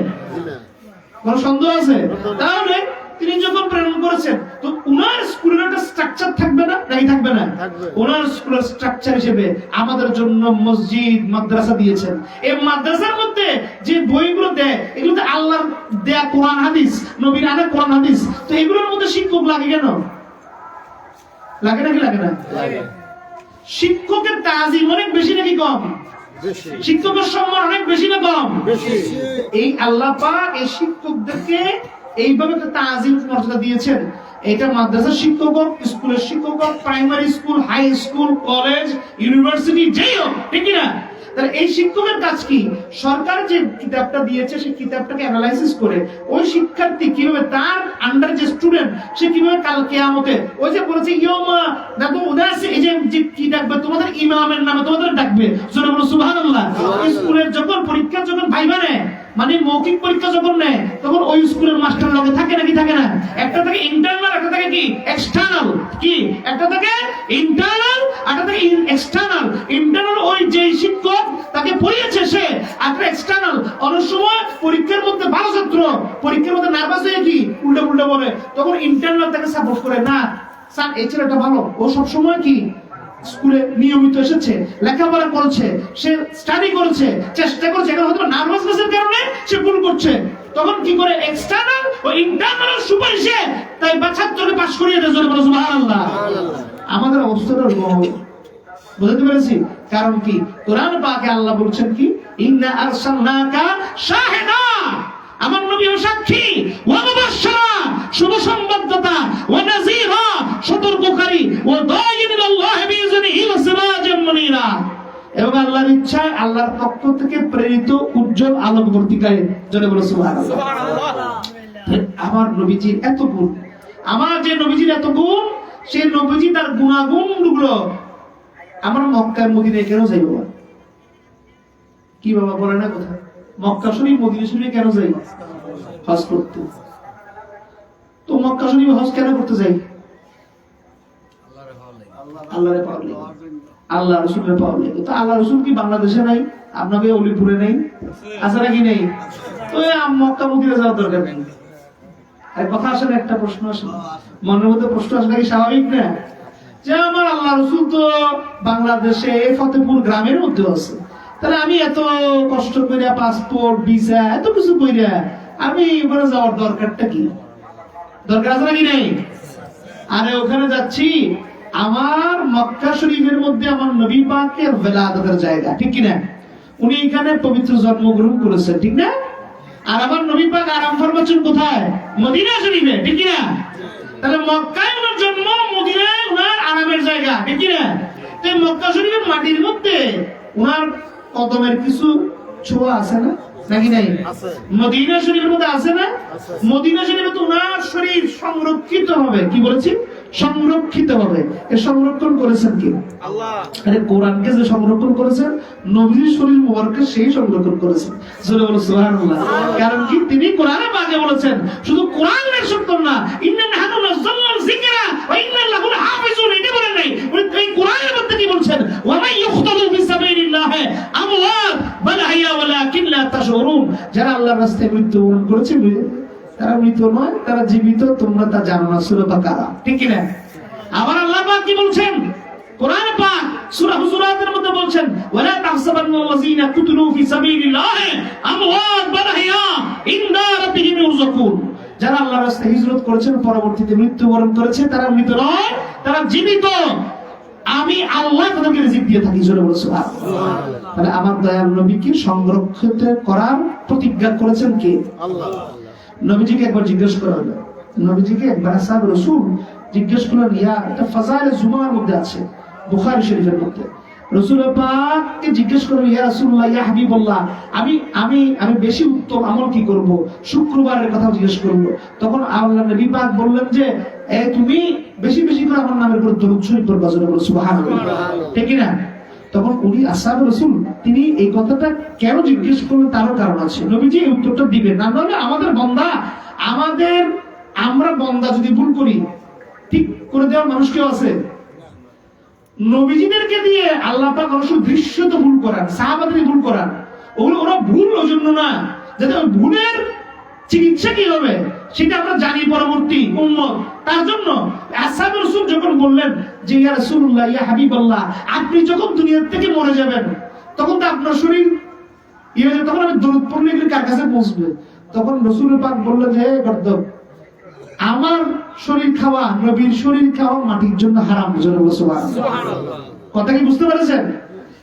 কোন সন্দেহ আছে? তাহলে তিনি যখন প্রেরণ করেছেন, তো উনার স্কুলের একটা স্ট্রাকচার থাকবে না, নাকি থাকবে না? উনার স্কুলের স্ট্রাকচার হিসেবে আমাদের জন্য মসজিদ, মাদ্রাসা দিয়েছেন। এই মাদ্রাসার মধ্যে যে বইগুলো দেয়, এগুলোতে আল্লাহর দেয়া কোরআন হাদিস, নবীর আনা কোরআন হাদিস, তো এগুলোর মধ্যে শিক্ষক লাগে কেন? লাগে নাকি লাগে না? শিক্ষকের তাজিম অনেক বেশি নাকি কম? শিক্ষকের সম্মান অনেক বেশি না কম? এই আল্লাহ পাক এই শিক্ষকদেরকে এইভাবে তাজিম মর্যাদা দিয়েছেন। এটা মাদ্রাসার শিক্ষক হোক, স্কুলের শিক্ষক হোক, primary school, high school, college, university, যেই হোক, ঠিক না? তাহলে এই শিক্ষকের কাজ কি? সরকার যে কিতাবটা দিয়েছে সেই কিতাবটাকে অ্যানালাইসিস করে ওই শিক্ষার্থী কিভাবে, তার আন্ডার যে স্টুডেন্ট, সে কিভাবে কাল কিয়ামতে, ওই যে বলেছে ইয়মা দেখো উদাসী, এই যে কি ডাকবে তোমাদের, ইমামের নামে তোমাদের ডাকবে। জোরে বলো সুবহানাল্লাহ। স্কুলের যখন পরীক্ষা, যখন ভাইবা নেয়, মানে মৌখিক পরীক্ষা যখন নেয়, তখন ওই স্কুলের মাস্টার লগে থাকে নাকি থাকে না? একটা থেকে ইন্টারনাল, একটা থেকে কি এক্সটার্নাল, কি একটা থেকে ইন্টারনাল, একটা থেকে এক্সটার্নাল। ইন্টারনাল ওই যে শিক্ষক তাকে পড়িয়েছে সে, আর এক্সটার্নাল অনেক সময় পরীক্ষার মধ্যে ভালো ছাত্র পরীক্ষার মধ্যে নার্ভাস হয়ে কি উল্টা বলে, তখন ইন্টারনাল তাকে সাপোর্ট করে, না স্যার এই ছেলেটা ভালো, ও সব সময় কি স্কুলে নিয়মিত এসেছে, লেখাপড়া করেছে, সে স্টাডি করেছে, চেষ্টা করেছে, এখন হয়তো নার্ভাসনেসের কারণে সে ভুল করছে, তখন কি করে এক্সটার্নাল ও ইন্টারনাল সুপারিশে তাই ছাত্রকে পাস করিয়ে দেয়। জোরে বলো সুবহানাল্লাহ। আমাদের অবস্থাটা বুঝতে পেরেছি? কারণ কি, কোরআন পাকে আল্লাহ বলছেন কি, ইন্না আরসালনাকা শাহিদা, আমার নবী সাক্ষী, ওয়া মুবাশশিরা, শুভ সংবাদদাতা, ওয়া নাযীরা, সতর্ককারী, ওয়া দাঈন ইলাল্লাহি বিইজনিহি ওয়া সিরাজাম মুনীরা, এবং আল্লাহর ইচ্ছায় আল্লাহর পক্ষ থেকে প্রেরিত উজ্জ্বল আলোকবর্তিকায়। জোরে বলো সুবহানাল্লাহ। আমার নবীজির এত গুণ, আমার যে নবীজির এত গুণ, সেই নবীজি তার গুণাগুণগুলো আমরা মক্কায় মদিনায় কেন যাই বাবা? কি বাবা বলে না কথা? মক্কা শরীফ মদিনা শরীফে কেন যাই? হজ করতে। তো মক্কা শরীফে হজ কেন করতে যাই? আল্লাহরে পাওয়ার লাগে, আল্লাহ রাসূলের পাওয়ার লাগে। তো আল্লাহ রাসূল কি বাংলাদেশে নাই? আপনাকে অলিপুরে নাই? আছে নাকি নেই? তো মক্কা মদিনা যাওয়ার দরকার নেই। আর কথা আসলে একটা প্রশ্ন আসে, মনের মধ্যে প্রশ্ন আসলে কি স্বাভাবিক না? যে আমার আল্লাহ রাসূল তো বাংলাদেশে ফতেপুর গ্রামের মধ্যে আছে, তাহলে আমি এত কষ্ট করে পাসপোর্ট, ভিসা, এত কিছু কইরা আমি ওখানে যাওয়ার দরকারটা কি? দরকার আছে নাকি নেই? আরে ওখানে যাচ্ছি, আমার মক্কা শরীফের মধ্যে আমার নবী পাকের ভেলাদতের জায়গা, ঠিক কি না? উনি এখানে পবিত্র জন্মগ্রহণ করেছেন, ঠিক না? আর আমার নবী পাক আরাম ফরমাচ্ছেন কোথায়? মদিনা শরীফে, ঠিক কি না? তাহলে মক্কায় ওনার জন্ম, মদিনায় ওনার আরামের জায়গা, ঠিক কি না? তো মক্কা শরীফের মাটির মধ্যে ওনার কদমের কিছু ছোঁয়া আছে না, নাকি নাই? মদিনা শরীফের মধ্যে আছে না? মদিনা শরীফে তো উনার শরীর সংরক্ষিত হবে। কি বলেছি? সংরক্ষিত হবে। এ সংরক্ষণ করেছেন কি? আল্লাহ। আরে কোরআনকে যে সংরক্ষণ করেছেন, নবীর শরীর মুবারককে সেই সংরক্ষণ করেছেন। জোরে বলো সুবহানাল্লাহ। কারণ কি? তিনি কোরআনে পাকে বলেছেন শুধু কোরআনের শব্দ না, ইন্না নাহনু নাযালনা যিকরা ওয়া ইন্না লাহু হাফিজুন, এটা বলেন নাই। এই কোরআনের মধ্যে কি বলছেন? ওয়া মান ইখতালু ফি সাবিলিল্লাহ আমওয়াত বাল আহইয়া ওয়ালাকিন লা তাশউরুন। যারা আল্লাহর রাস্তায় মৃত্যুবরণ করেছে তারা মৃত নয়, তারা জীবিত, তোমরা তা জানো না। সূরা বাকারা, ঠিক কি না? আবার আল্লাহ পাক কি বলছেন কোরআন পাক সূরা হুজুরাতের মধ্যে বলছেন, ওয়ালা তাহসাবান্নাল্লাযীনা কুতিলু ফি সাবিলিল্লাহ আমওয়াত বাল আহইয়া ইনদা রাব্বিহিম ইউরযাকুন। যারা আল্লাহর রাস্তায় হিজরত করেছেন, পরবর্তীতে মৃত্যুবরণ করেছে, তারা মৃত নয়, তারা জীবিত। আমি আল্লাহ তাদেরকে রিজিক দিয়ে থাকি। জোরে বলো সুবহানাল্লাহ। তাহলে আমার দয়াল নবীকে সংরক্ষিত করার প্রতিজ্ঞা করেছেন কে? আল্লাহ। নবীজিকে একবার জিজ্ঞেস করা হলো, নবীজিকে একবার আসহাব রাসূল জিজ্ঞেস করলেন, ইয়া, এটা ফাযাইল জুমার মধ্যে আছে, বুখারী শরীফের মধ্যে। রাসূল পাককে জিজ্ঞেস করলেন, ইয়া রাসূলুল্লাহ, ইয়া হাবিবাল্লাহ, আমি আমি আমি বেশি উত্তম আমল কি করব? শুক্রবারের কথা জিজ্ঞেস করব। তখন আল্লাহ নবী পাক বললেন যে, তুমি বেশি বেশি করে আমার নামের উপর দরুদ শরীফ পড়বা। জোরে বলো সুবহানাল্লাহ, ঠিক না? তখন উনি আসহাব রাসূল তিনি এই কথাটা কেন জিজ্ঞেস করলেন তারও কারণ আছে। নবীজি এই উত্তরটা দিবেন না, নইলে আমাদের বান্দা, আমরা বান্দা যদি ভুল করি ঠিক করে দেওয়ার মানুষ কেউ আছে? নবীজিদেরকে দিয়ে আল্লাহ পাক অবশ্য দৃশ্যত ভুল করান, সাহাবাদের ভুল করান। ওরা ভুল ওই জন্য না, যাতে ওই ভুলের চিকিৎসা কি হবে সেটা আমরা জানি পরবর্তী উম্মত। তার জন্য আসহাবে রাসূল যখন বললেন যে, ইয়া রাসূলুল্লাহ, ইয়া হাবিবাল্লাহ, আপনি যখন দুনিয়া থেকে মরে যাবেন তখন তো আপনার শরীর তখন আমি দরুদ পড়লে এগুলো কার কাছে পৌঁছবে? তখন রাসূল পাক বললেন, হে গর্দব, আমার শরীর খাওয়া, নবীর শরীর খাওয়া মাটির জন্য হারাম। জোরে বলো সুবহানাল্লাহ। কথা কি বুঝতে পেরেছেন?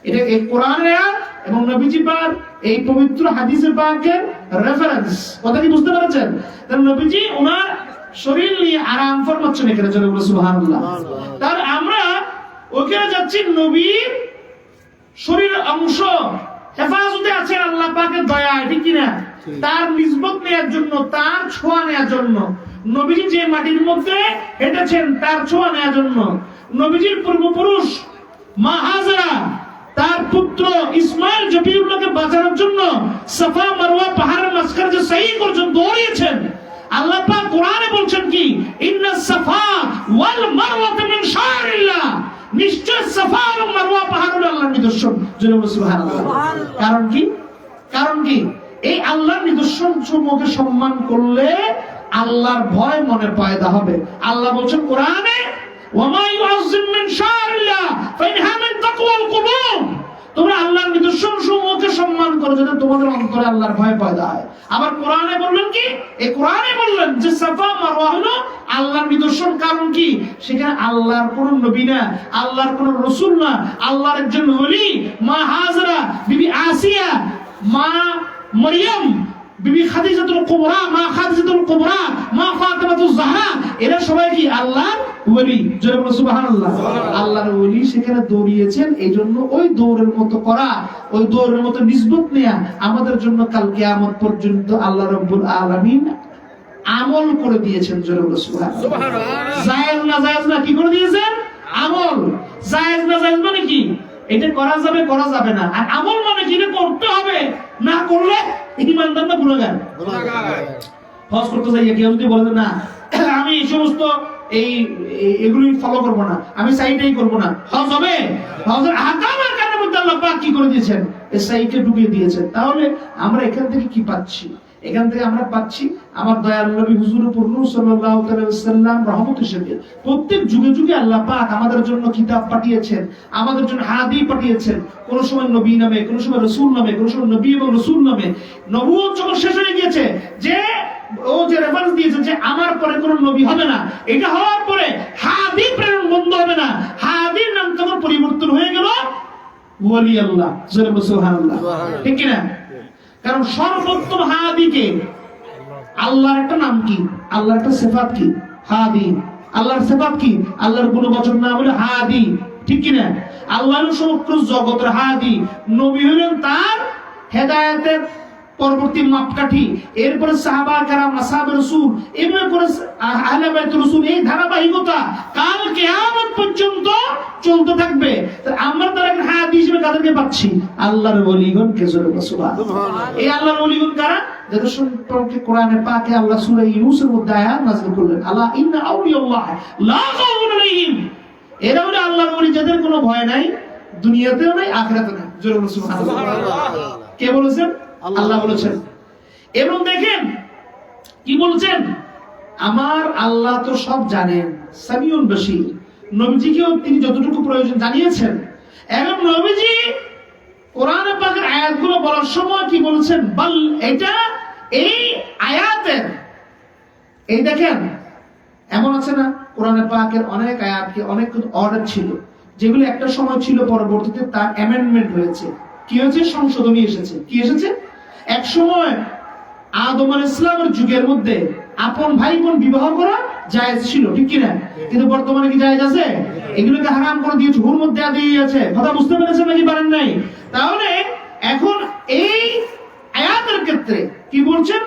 এটা এই কোরআনের আয়াত এবং নবীজি পাক এই পবিত্র হাদিসের পাকের রেফারেন্স। কথা কি বুঝতে পেরেছেন? তাহলে নবীজি ওনার শরীর নিয়ে আরাম ফরমাচ্ছেন এখানে। জোরে বলো সুবহানাল্লাহ। তার আমরা ওখানে যাচ্ছি, নবীর শরীর অংশ হেফাজতে আছে আল্লাহ পাকের দয়া, ঠিক কি না? তার নিসবত নেয়ার জন্য, তার ছোঁয়া নেয়ার জন্য। নবীজি যে মাটির মধ্যে হেঁটেছেন তার ছোঁয়া নেয়ার জন্য। নবীজির পূর্বপুরুষ মা হাজরা তার পুত্র ইসমাইল জবিউল্লাহকে বাঁচানোর জন্য সাফা মারওয়া পাহাড়ের মাঝখানে যে সাই পর্যন্ত দৌড়িয়েছেন, আল্লাহ পাক কোরআনে বলছেন কি, ইন্নাস সাফা ওয়াল মারওয়াতা মিন শাআরিল্লাহ, নিশ্চয় সাফা এবং মারওয়া পাহাড় হলো আল্লাহর নিদর্শন। জোরে বলো সুবহানাল্লাহ। কারণ কি? কারণ কি? এই আল্লাহর নিদর্শন সমূহকে সম্মান করলে আল্লাহর ভয় মনে পয়দা হবে। আল্লাহ বলছেন কোরআনে, ওয়া মা ইউআযযিম মিন শাআরিল্লাহ ফাইনহা মিন তাকওয়াল কুলুব। তোমরা আল্লাহর নিদর্শন সমূহকে সম্মান করো যাতে তোমাদের অন্তরে আল্লাহর ভয় পয়দা হয়। আবার কোরআনে বললেন কি, এই কোরআনে বললেন যে সাফা মারওয়া হলো আল্লাহর নিদর্শন। কারণ কি? সেখানে আল্লাহর কোন নবী না, আল্লাহর কোন রাসূল না, আল্লাহর একজন ওলি মা হাজরা, বিবি আসিয়া, মা মরিয়ম, বিবি খাদিজাতুল কুবরা, মা খাদিজাতুল কুবরা, মা ফাতিমাতুজ জাহরা, এরা সবাই কি আল্লাহর ওলি। জোরে বলো সুবহানাল্লাহ। আল্লাহর ওলি সেখানে দৌড়িয়েছেন, এইজন্য ওই দৌড়ের মতো করা, ওই দৌড়ের মতো নিসবত নেয়া আমাদের জন্য কাল কিয়ামত পর্যন্ত আল্লাহ রাব্বুল আলামিন আমল করে দিয়েছেন। জোরে বলো সুবহানাল্লাহ। জায়েজ না জায়েজ না কি করে দিয়েছেন? আমল। জায়েজ না জায়েজ মানে কি? এটা করা যাবে, করা যাবে না। আর আমল মানে কি? করতে হবে, না করলে ঈমানদার না গুনাহগার? হজ করতে যাইয়া কেউ যদি বলে না আমি এই সমস্ত এগুলি ফলো করব না, আমি সাইটাই করব না, হজ হবে? হজের আহকাম আর কানের মধ্যে আল্লাহ পাক কি করে দিয়েছেন? এই সাইকে ডুবিয়ে দিয়েছেন। তাহলে আমরা এখান থেকে কি পাচ্ছি? এখান থেকে আমরা পাচ্ছি আমার দয়াল নবী হুজুর নূর সাল্লাল্লাহু আলাইহি ওয়াসাল্লাম রহমত হিসেবে প্রত্যেক যুগে যুগে আল্লাহ পাক আমাদের জন্য কিতাব পাঠিয়েছেন, আমাদের জন্য হাদী পাঠিয়েছেন। কোন সময় নবী নামে, কোন সময় রাসূল নামে, কোন সময় নবী এবং রাসূল নামে। নবুয়ত যখন শেষ হয়ে গিয়েছে, যে ও যে রেফারেন্স দিয়েছে যে আমার পরে কোন নবী হবে না, এটা হওয়ার পরে হাদী প্রেরণ বন্ধ হবে না। হাদীর নাম তখন পরিবর্তন হয়ে গেল ওলি আল্লাহ। সুবহানাল্লাহ, ঠিক কি না? কারণ সর্বোত্তম হাদীকে আল্লাহর একটা নাম কি, আল্লাহর একটা সিফাত কি? হাদী। আল্লাহর সিফাত কি? আল্লাহর গুণবাচক নাম হলো হাদী, ঠিক কি না? আল্লাহ সমগ্র জগতের হাদী, নবী হলেন তার হেদায়েতের পরবর্তী মাপকাঠি, এরপরে সাহাবা কেরাম, আসহাবে রাসূল, এভাবে করে আহলে বাইত রাসূল, এই ধারাবাহিকতা কাল কিয়ামত পর্যন্ত চলতে থাকবে। আমরা তার একটা হাদিস হিসেবে কাদেরকে পাচ্ছি? আল্লাহর ওলিগণ কে, জোরে সুবহানাল্লাহ। এই আল্লাহর ওলিগণ কারা? যাদের সম্পর্কে কোরআনে পাকে আল্লাহ সূরা ইউনূসের মধ্যে আয়াত নাযিল করলেন, আলা ইন্না আউলিয়াল্লাহ লা খাউফুন আলাইহিম, এরা হলো আল্লাহর ওলি যাদের কোনো ভয় নাই, দুনিয়াতেও নাই আখিরাতেও নাই। জোরে সুবহানাল্লাহ। কে বলেছেন? আল্লাহ বলেছেন। এবং দেখেন কি বলছেন, আমার আল্লাহ তো সব জানেন, সামিউন বাসীর। নবীজিকেও তিনি যতটুকু প্রয়োজন জানিয়েছেন। এবং নবীজি কোরআনে পাকের আয়াতগুলো বলার সময় কি বলেছেন? বল, এটা এই আয়াতের, এই দেখেন এমন আছে না কোরআনে পাকের অনেক আয়াতকে অনেক অর্ডার ছিল যেগুলো একটা সময় ছিল, পরবর্তীতে তার অ্যামেন্ডমেন্ট হয়েছে। কি হয়েছে? সংশোধনী এসেছে। কি এসেছে? এক সময় আদম আলাইহিস সালামের যুগের মধ্যে আপন ভাই বোন বিবাহ করা জায়েজ ছিল, ঠিক কি না? কিন্তু বর্তমানে কি জায়েজ আছে? এগুলোকে হারাম করে দিয়েছে, হুরমত দেয়া দিয়েছে। কথা বুঝতে পেরেছেন নাকি পারেন নাই? তাহলে এখন এই আয়াতের ক্ষেত্রে কি বলছেন?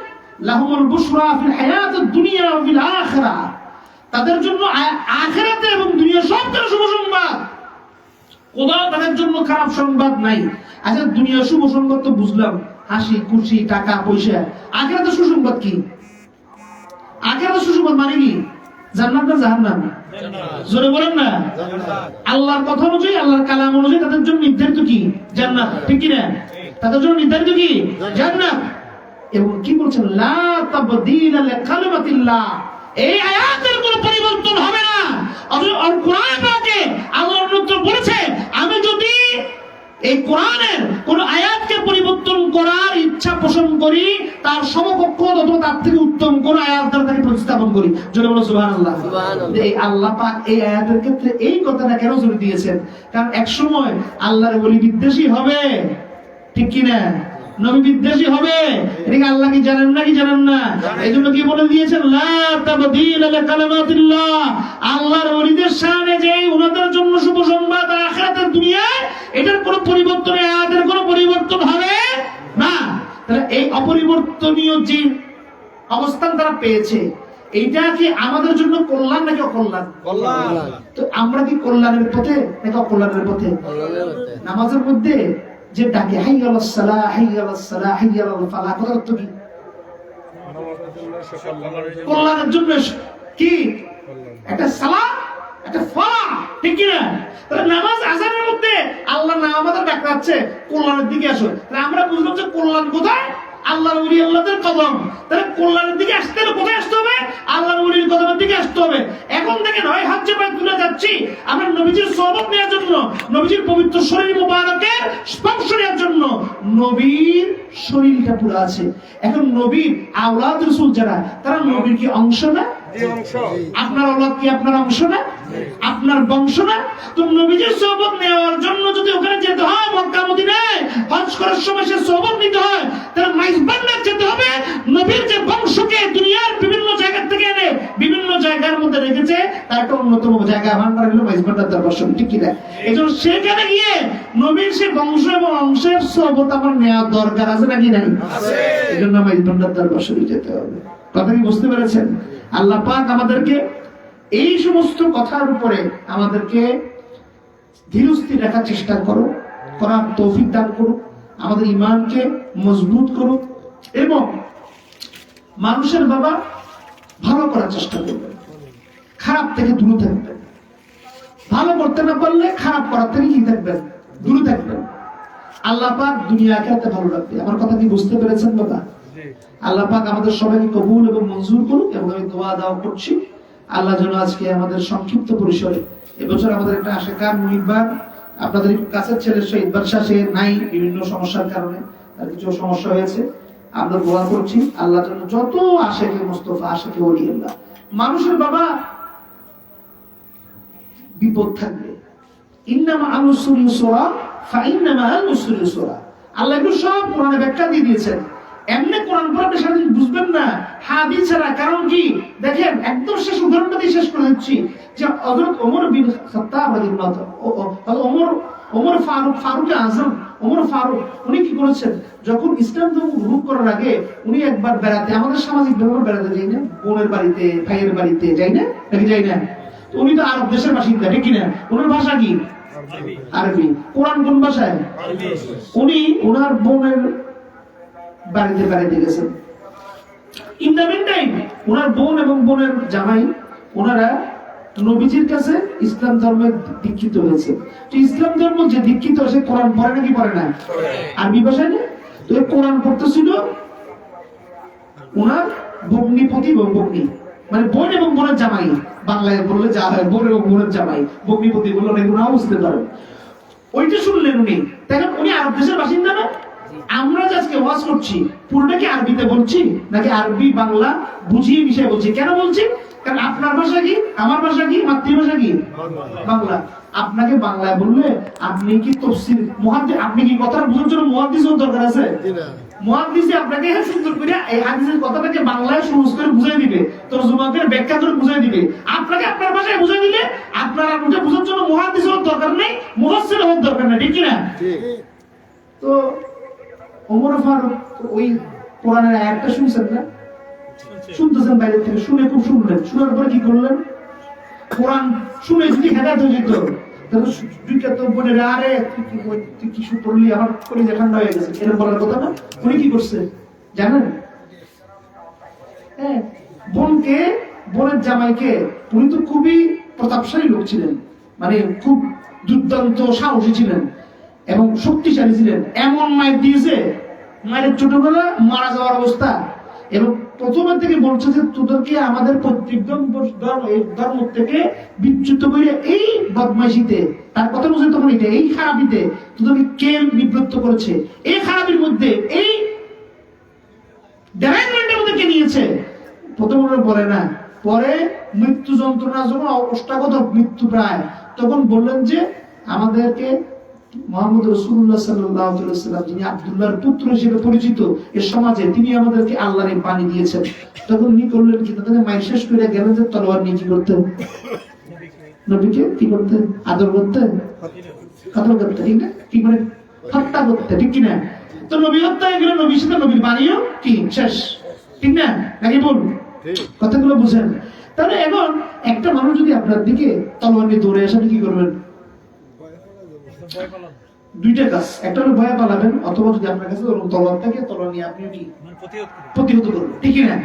লাহুমুল বুশরা ফিল হায়াতিদ দুনিয়া ওয়া ফিল আখিরাহ, তাদের জন্য আখিরাতে এবং দুনিয়া সব থেকে শুভ সংবাদ, কোথাও তাদের জন্য খারাপ সংবাদ নাই। আচ্ছা, দুনিয়া শুভ সংবাদ তো বুঝলাম, হাসি খুশি টাকা পয়সা। আখিরাতে সুসংবাদ কি? আখিরাতে সুসংবাদ মানে কি? জান্নাত না জাহান্নাম? জোরে বলেন না। আল্লাহর কথা অনুযায়ী, আল্লাহর কালাম অনুযায়ী তাদের জন্য নির্ধারিত কি? জান্নাত, ঠিক কি না? তাদের জন্য নির্ধারিত কি? জান্নাত। এবং কি বলছেন? লা তাবদীলা লিকালিমাতিল্লাহ, এই আয়াতের কোনো পরিবর্তন হবে না। আর কোরআন পাকে আল্লাহ বলেছে, আমি যদি এই কোরআনের কোন আয়াতকে পরিবর্তন করার ইচ্ছা পোষণ করি, তার সমকক্ষ অথবা তার থেকে উত্তম কোন আয়াত দ্বারা তাকে প্রতিস্থাপন করি। জোরে বলো সুবহানাল্লাহ। এই আল্লাহ পাক এই আয়াতের ক্ষেত্রে এই কথাটা কেন জোর দিয়েছেন? কারণ এক সময় আল্লাহর ওলি বিদ্বেষী হবে, ঠিক কি না? নবী বিদ্বেষী হবে। এটা আল্লাহ কি জানেন না? কি জানেন না? এইজন্য কি বলে দিয়েছেন? লা তাবদীলা লিকালিমাতিল্লাহ, আল্লাহর ওলিদের শানে যে উনাদের জন্য শুভ সংবাদ আখিরাতের দুনিয়ায়, এটার কোনো পরিবর্তন, আয়াতের কোনো পরিবর্তন হবে না। তাহলে এই অপরিবর্তনীয় যে অবস্থান তারা পেয়েছে, এইটা কি আমাদের জন্য কল্যাণ নাকি অকল্যাণ? কল্যাণ। তো আমরা কি কল্যাণের পথে নাকি অকল্যাণের পথে? নামাজের মধ্যে যে ডাকে হাইয়ালাস সালাহ, হাইয়ালাস সালাহ, হাইয়ালাল ফালাহ, কথার অর্থ কি? কল্যাণের জন্য। কি? একটা সালাহ, একটা ফালাহ, ঠিক কি না? তাহলে নামাজ আযানের মধ্যে আল্লাহর নাম আমাদের ডাকছে কল্যাণের দিকে আসো। তাহলে আমরা বুঝলাম যে কল্যাণ কোথায়? আল্লাহর ওলি আল্লাহদের কদম। তাহলে কল্যাণের দিকে আসতে হলে কোথায় আসতে হবে? আল্লাহর ওলির কদমের দিকে আসতে হবে। এখন থেকে নয় হাত পায়ে তুলে যাচ্ছি আমরা নবীজির সোহবত নেওয়ার জন্য, নবীজির পবিত্র শরীর মুবারকের স্পর্শ নেওয়ার জন্য। নবীর শরীরটা পুরো আছে। এখন নবীর আওলাদ রাসূল যারা, তারা নবীর কি অংশ না? আপনার আওলাদ কি আপনার অংশ না? আপনার বংশ না? তো নবীজির সোহবত নেওয়ার জন্য যদি ওখানে যেতে হয়, মক্কা মদিনায় হজ করার সময় সে সোহবত নিতে হয়, তাহলে মাইজবান্ডার যেতে হবে। নবীর যে বংশকে দুনিয়ার বিভিন্ন জায়গা থেকে এনে বিভিন্ন জায়গার মধ্যে রেখেছে, তার একটা অন্যতম জায়গা ভান্ডার হলো মাইজবান্ডার দরবার শরীফ, ঠিক কি না? এজন্য সেখানে গিয়ে নবীর সেই বংশ এবং অংশের সোহবত আমার নেওয়া দরকার আছে নাকি নাই? আছে। এজন্য মাইজবান্ডার দরবার শরীফ যেতে হবে। কথা কি বুঝতে পেরেছেন? আল্লাহ পাক আমাদেরকে এই সমস্ত কথার উপরে আমাদেরকে ধীরস্থির রাখার চেষ্টা করার তৌফিক দান করুক, আমাদের ঈমানকে মজবুত করুক এবং মানুষের বাবা ভালো করার চেষ্টা করবেন, খারাপ থেকে দূরে থাকবেন। ভালো করতে না পারলে খারাপ করার থেকে কি থাকবেন? দূরে থাকবেন। আল্লাহ পাক দুনিয়া আখিরাতে ভালো রাখবে। আমার কথা কি বুঝতে পেরেছেন বাবা? আল্লাহ পাক আমাদের সবাইকে কবুল এবং মঞ্জুর করুক। এবং আমি দোয়া দাওয়া করছি আল্লাহ যেন আজকে আমাদের সংক্ষিপ্ত পরিসরে, এবছর আমাদের একটা আশেকার মুহিব্বার, আপনাদের কাছের ছেলে শহীদ বাদশা, সে নাই বিভিন্ন সমস্যার কারণে, তার কিছু সমস্যা হয়েছে। আমরা দোয়া করছি আল্লাহ যেন যত আশেকে মুস্তাফা, আশেকে ওলিয়াল্লাহ, মানুষের বাবা বিপদ থাকবে, ইন্নামা আল উসরি ইউসরা ফাইন্নামা আল উসরি ইউসরা, আল্লাহ এগুলো সব কোরআনে ব্যাখ্যা দিয়ে দিয়েছেন। এমনি কোরআন পড়াতে সারাদিন বুঝবেন না হাদিস ছাড়া। কারণ কি দেখেন, একদম শেষ উদাহরণটা দিয়ে শেষ করে দিচ্ছি যে হযরত ওমর বিন খাত্তাব রাদিয়াল্লাহু ওমর ফারুক আযম ওমর ফারুক উনি কি করেছেন, যখন ইসলাম ধর্ম গ্রহণ করার আগে উনি একবার বেড়াতে, আমাদের সামাজিক ব্যবহার বেড়াতে যাই না, বোনের বাড়িতে ভাইয়ের বাড়িতে যাই না, নাকি যাই না? উনি তো আরব দেশের বাসিন্দা, ঠিক কিনা? ওনার ভাষা কি? আরবি। কোরআন কোন ভাষায়? উনি ওনার বোনের বাড়িতে বেড়াতে গেছেন। ইন দ্য মিন টাইম ওনার বোন এবং বোনের জামাই ওনারা নবীজির কাছে ইসলাম ধর্মে দীক্ষিত হয়েছে। তো ইসলাম ধর্ম যে দীক্ষিত সে কোরআন পড়ে নাকি পড়ে না? আরবি ভাষায় না? তো কোরআন পড়তেছিল ওনার ভগ্নিপতি এবং ভগ্নি, মানে বোন এবং বোনের জামাই, বাংলায় বললে যা হয় বোন এবং বোনের জামাই, ভগ্নিপতি বললো না, এগুলো বুঝতে পারেন। ওইটা শুনলেন উনি। দেখেন উনি আরব দেশের বাসিন্দা না? আমরা যে আজকে ওয়াজ করছি পুরোটা কি আরবিতে বলছি নাকি আরবি বাংলা বুঝিয়ে মিশিয়ে বলছি? কেন বলছি? কারণ আপনার ভাষা কি, আমার ভাষা কি, মাতৃভাষা কি বাংলা। আপনাকে বাংলায় বললে আপনি কি তাফসীর মুহাদ্দিস, আপনি কি কথা বুঝার জন্য মুহাদ্দিস হওয়ার দরকার আছে? মুহাদ্দিসে আপনাকে সুন্দর করে এই হাদিসের কথাটাকে বাংলায় সহজ করে বুঝিয়ে দিবে, তরজমা করে ব্যাখ্যা করে বুঝিয়ে দিবে। আপনাকে আপনার ভাষায় বুঝিয়ে দিলে আপনার আপনি বুঝার জন্য মুহাদ্দিস হওয়ার দরকার নেই, মুফাসসির হওয়ার দরকার নেই, ঠিক কি না? তো ওমর ফারুক ওই কোরআনের আয়াতটা শুনছেন না? শুনতেছেন বাইরে থেকে, শুনে খুব শুনলেন, শোনার পরে কি করলেন? কোরআন শুনে যদি হেদায়েত হয়ে যেত তাহলে দুইটা তো বোনের আরে তুই কি পড়লি, আমার কলিজা ঠান্ডা হয়ে গেছে, এরকম বলার কথা না। উনি কি করছে জানেন? হ্যাঁ, বোনকে, বোনের জামাইকে, উনি তো খুবই প্রতাপশালী লোক ছিলেন, মানে খুব দুর্দান্ত সাহসী ছিলেন এবং শক্তিশালী ছিলেন। এমন মায়ের দিয়েছে, মায়ের ছোটবেলা মারা যাওয়ার অবস্থা, এবং প্রথমের থেকে বলছে যে তোদেরকে আমাদের প্রত্যেক ধর্ম থেকে বিচ্যুত করে এই বদমাইশিতে, তার কথা বুঝে তখন এটা, এই খারাপিতে তোদেরকে কে নিবৃত্ত করেছে, এই খারাপির মধ্যে, এই ডেরাইভমেন্টের মধ্যে কে নিয়েছে? প্রথমে বলে না, পরে মৃত্যু যন্ত্রণা যখন অষ্টাগত মৃত্যু প্রায়, তখন বললেন যে আমাদেরকে মুহাম্মদ রাসূলুল্লাহ সাল্লাল্লাহু আলাইহি ওয়াসাল্লাম, যিনি আব্দুল্লাহর পুত্র হিসেবে পরিচিত এর সমাজে, তিনি আমাদেরকে আল্লাহর এই বাণী দিয়েছেন। তখন উনি করলেন কি, তাদের মায়ের শেষ করে গেলেন যে তলোয়ার নিয়ে কি করতেন? নবীকে কি করতেন? আদর করতেন, কতল করতেন, ঠিক না? কি করে হত্যা করতে, ঠিক কিনা? তো নবী হত্যা হয়ে গেল, নবীর সাথে নবীর বাণীও কি শেষ, ঠিক না? নাকি বলুন, কথাগুলো বুঝেন। তাহলে এখন একটা মানুষ যদি আপনার দিকে তলোয়ার নিয়ে দৌড়ে আসে, আপনি কি করবেন? দুইটা কাজ, একটা হলো ভয় পালাবেন, অথবা যদি আপনার কাছে তলোয়ার থাকে, তলোয়ার নিয়ে আপনি কি প্রতিহত করবেন, ঠিক না?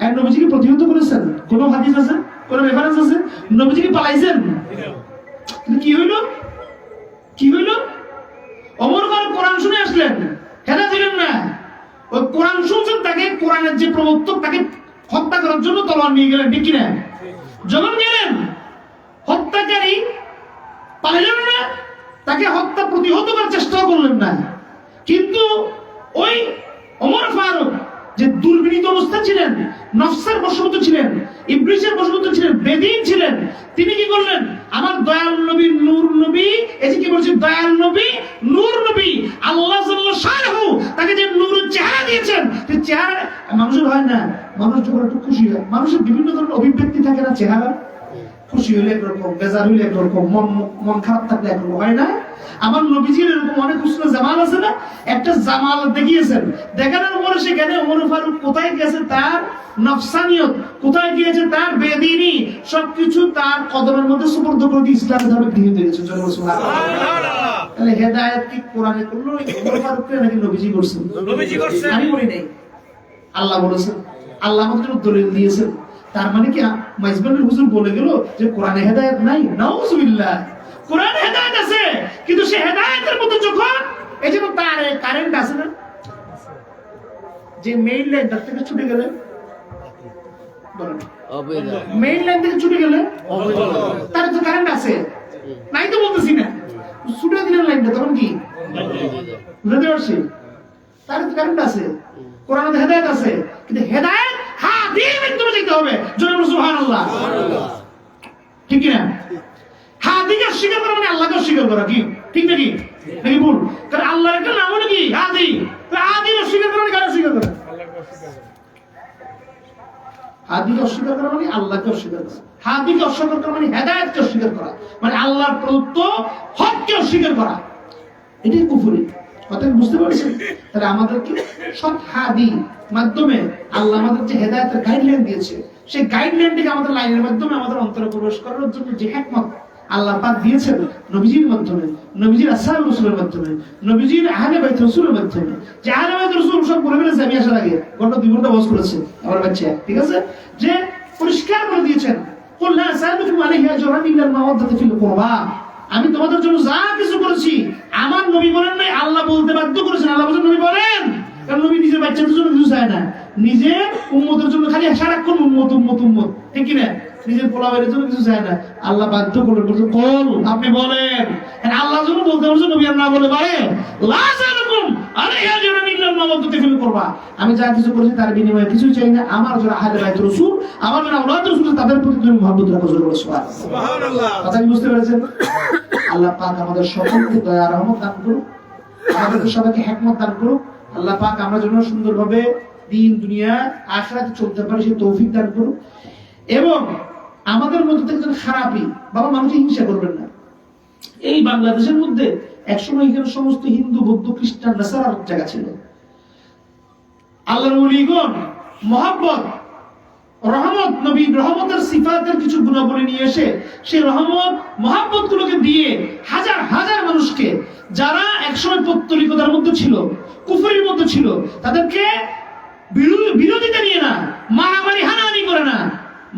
এক নবীজিকে প্রতিহত করেছেন, কোন হাদিস আছে, কোন রেফারেন্স আছে? নবীজিকে পালাইছেন, কিন্তু কি হইল? কি হইল? ওমর ফারুক কোরআন শুনে আসলেন, হেদায়েত দিলেন না। ওই কোরআন শুনছেন, তাকে কোরআনের যে প্রবর্তক তাকে হত্যা করার জন্য তলোয়ার নিয়ে গেলেন, ঠিক কিনা? যখন গেলেন, হত্যাকারী পাইলেন না, তাকে হত্যা প্রতিহত করার চেষ্টা করলেন না। কিন্তু ওই ওমর ফারুক যে দুর্বিনীত অবস্থা ছিলেন, নফসের বশবর্তী ছিলেন, ইবলিসের বশবর্তী ছিলেন, বেদীন ছিলেন, তিনি কি করলেন? আমার দয়াল নবী, নূর নবী, এই যে কি বলছি, দয়াল নবী, নূর নবী, আল্লাহ জাল্লাহু শানহু তাকে যে নূরের চেহারা দিয়েছেন, সেই চেহারা মানুষের হয় না। মানুষ যখন একটু খুশি হয়, মানুষের বিভিন্ন ধরনের অভিব্যক্তি থাকে না, চেহারা খুশি হইলে একরকম, বেজার হইলে একরকম, মন খারাপ থাকলে একরকম, হয় না? আমার নবীজির এরকম অনেক হুসন জামাল আছে না? একটা জামাল দেখিয়েছেন, দেখানোর পরে সেখানে ওমর ফারুক কোথায় গেছে তার নফসানিয়ত, কোথায় গিয়েছে তার বেদিনী, সবকিছু তার কদমের মধ্যে সুপর্দ করে দিয়ে ইসলাম ধর্মে গৃহীত হয়েছে। তাহলে হেদায়েত কি কোরআনে করলো ওমর ফারুককে নাকি নবীজি করছেন? নবীজি করছেন, আমি বলি নাই, আল্লাহ বলেছেন, আল্লাহ আমাদের দলিল দিয়েছেন। তার মানে কি মাইজবানের হুজুর বলে গেল যে কোরআনে হেদায়েত নাই? নাউজুবিল্লাহ, কোরআনে হেদায়েত আছে, কিন্তু সে হেদায়েতের মধ্যে যখন এই যে তার কারেন্ট আছে না, যে মেইন লাইন তার থেকে ছুটে গেলে, বলেন মেইন লাইন থেকে ছুটে গেলে তার তো কারেন্ট আছে, নাই তো বলতেছি না, ছুটে দিলেন লাইনটা, তখন কি বুঝতে পারছি? তার তো কারেন্ট আছে, কোরআনে হেদায়েত আছে, কিন্তু হেদায়েত হাদির মাধ্যমে যেতে হবে। জোরে সুবহানাল্লাহ, ঠিক কি না? হাদিকে অস্বীকার করা মানে আল্লাহকে অস্বীকার করা, কি ঠিক নাকি? নাকি ভুল? কারণ আল্লাহর একটা নাম নাকি হাদি, হাদি অস্বীকার করা মানে কার অস্বীকার করা? হাদিকে অস্বীকার করা মানে আল্লাহকে অস্বীকার করা, হাদিকে অস্বীকার করা মানে হেদায়েতকে অস্বীকার করা, মানে আল্লাহর প্রদত্ত হককে অস্বীকার করা, এটাই কুফরি। কথা বুঝতে পারছেন? তাহলে আমাদেরকে সৎ হাদি মাধ্যমে আল্লাহ আমাদের যে হেদায়েতের গাইডলাইন দিয়েছে, সেই গাইডলাইনটিকে আমাদের লাইনের মাধ্যমে আমাদের অন্তরে প্রবেশ করার জন্য যে হিকমত আল্লাহ পাক দিয়েছেন নবীজির মাধ্যমে, নবীজির আসহাব রাসূলের মাধ্যমে, নবীজির আহলে বাইত রাসূলের মাধ্যমে, যে আহলে বাইত রাসূল সব বলে ফেলেছে আমি আসার আগে ঘন্টা 2 ঘন্টা বস করেছে আমার বাচ্চা, ঠিক আছে, যে পরিষ্কার করে দিয়েছেন কুল লা আসালুকুম আলাইহি আজরান ইল্লা আল-মাওয়াদ্দাতা ফিল কুরবা, আমি তোমাদের জন্য যা কিছু করেছি আমার নবী বলেন নাই, আল্লাহ বলতে বাধ্য করেছেন। আল্লাহ বলেন নবী বলেন, কারণ নবী নিজের বাচ্চাদের জন্য কিছু চায় না, নিজের উম্মতের জন্য খালি সারাক্ষণ উম্মত উম্মত উম্মত, ঠিক কি না? নিজের পোলাবের জন্য কিছু চায় না, আল্লাহ বাধ্য করলেন বলছেন কল আপনি বলেন। আল্লাহর জন্য বলতে বলছেন নবী আর না বলে পারে লা আসালুকুম আলাইহি আজরান ইল্লা আল-মাওয়াদ্দাতা ফিল কুরবা, আমি যা কিছু করেছি তার বিনিময়ে কিছুই চাই না, আমার যারা আহলে বাইত রাসূল, আমার যারা আওলাদ রাসূল তাদের প্রতি তুমি মহব্বত রাখো। সুবহানাল্লাহ। কথা কি বুঝতে পেরেছেন? আল্লাহ পাক আমাদের সকলকে দয়া রহমত দান করুন, আমাদের সবাইকে হিকমত দান করুন। আল্লাহ পাক আমরা যেন সুন্দরভাবে দিন দুনিয়া আখিরাতে চলতে পারি সেই তৌফিক দান করুন। এবং আমাদের মধ্যে থেকে যেন খারাপই বাবা মানুষ হিংসা করবেন না। এই বাংলাদেশের মধ্যে একসময় এখানে সমস্ত হিন্দু বৌদ্ধ খ্রিস্টান নাসারার জায়গা ছিল। আল্লাহর ওলিগণ মহব্বত রহমত, নবী রহমতের সিফাতের কিছু গুণাবলী নিয়ে এসে সেই রহমত মহব্বত গুলোকে দিয়ে হাজার হাজার মানুষকে, যারা একসময় পৌত্তলিকতার মধ্যে ছিল, কুফরির মধ্যে ছিল, তাদেরকে বিরোধিতা নিয়ে না, মারামারি হানাহানি করে না,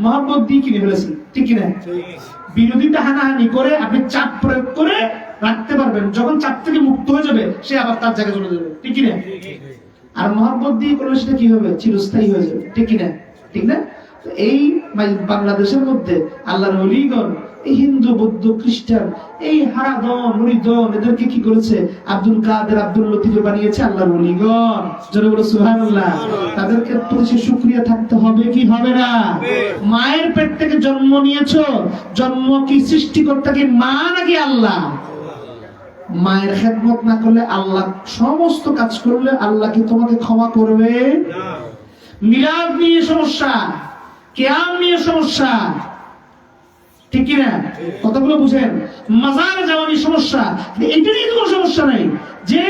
মহব্বত দিয়ে কিনে ফেলেছি, ঠিক কিনা? বিরোধিতা হানাহানি করে আপনি চাপ প্রয়োগ করে রাখতে পারবেন, যখন চাপ থেকে মুক্ত হয়ে যাবে সে আবার তার জায়গায় চলে যাবে, ঠিক কিনা? আর মহব্বত দিয়ে করলে সেটা কি হবে? চিরস্থায়ী হয়ে যাবে, ঠিক কিনা? ঠিক না? এই বাংলাদেশের মধ্যে আল্লাহর ওলিগণ এই হিন্দু বৌদ্ধ খ্রিস্টান এই হারাদন মুরিদন এদেরকে কি করেছে? আব্দুল কাদের আব্দুল লতিফে বানিয়েছে আল্লাহর ওলিগণ। জোরে বলো সুবহানাল্লাহ। তাদেরকে প্রতি শুকরিয়া থাকতে হবে কি হবে না? মায়ের পেট থেকে জন্ম নিয়েছো, জন্ম কি সৃষ্টিকর্তা কি মা নাকি আল্লাহ? মায়ের খেদমত না করলে আল্লাহ, সমস্ত কাজ করলে আল্লাহ কি তোমাকে ক্ষমা করবে? মিলাদ নিয়ে সমস্যা, কিয়াম নিয়ে সমস্যা, ঠিক কি না? কতগুলো বুঝেন? মাজারে যাওয়া নিয়ে সমস্যা, এটা নিয়ে কোনো সমস্যা নাই। যে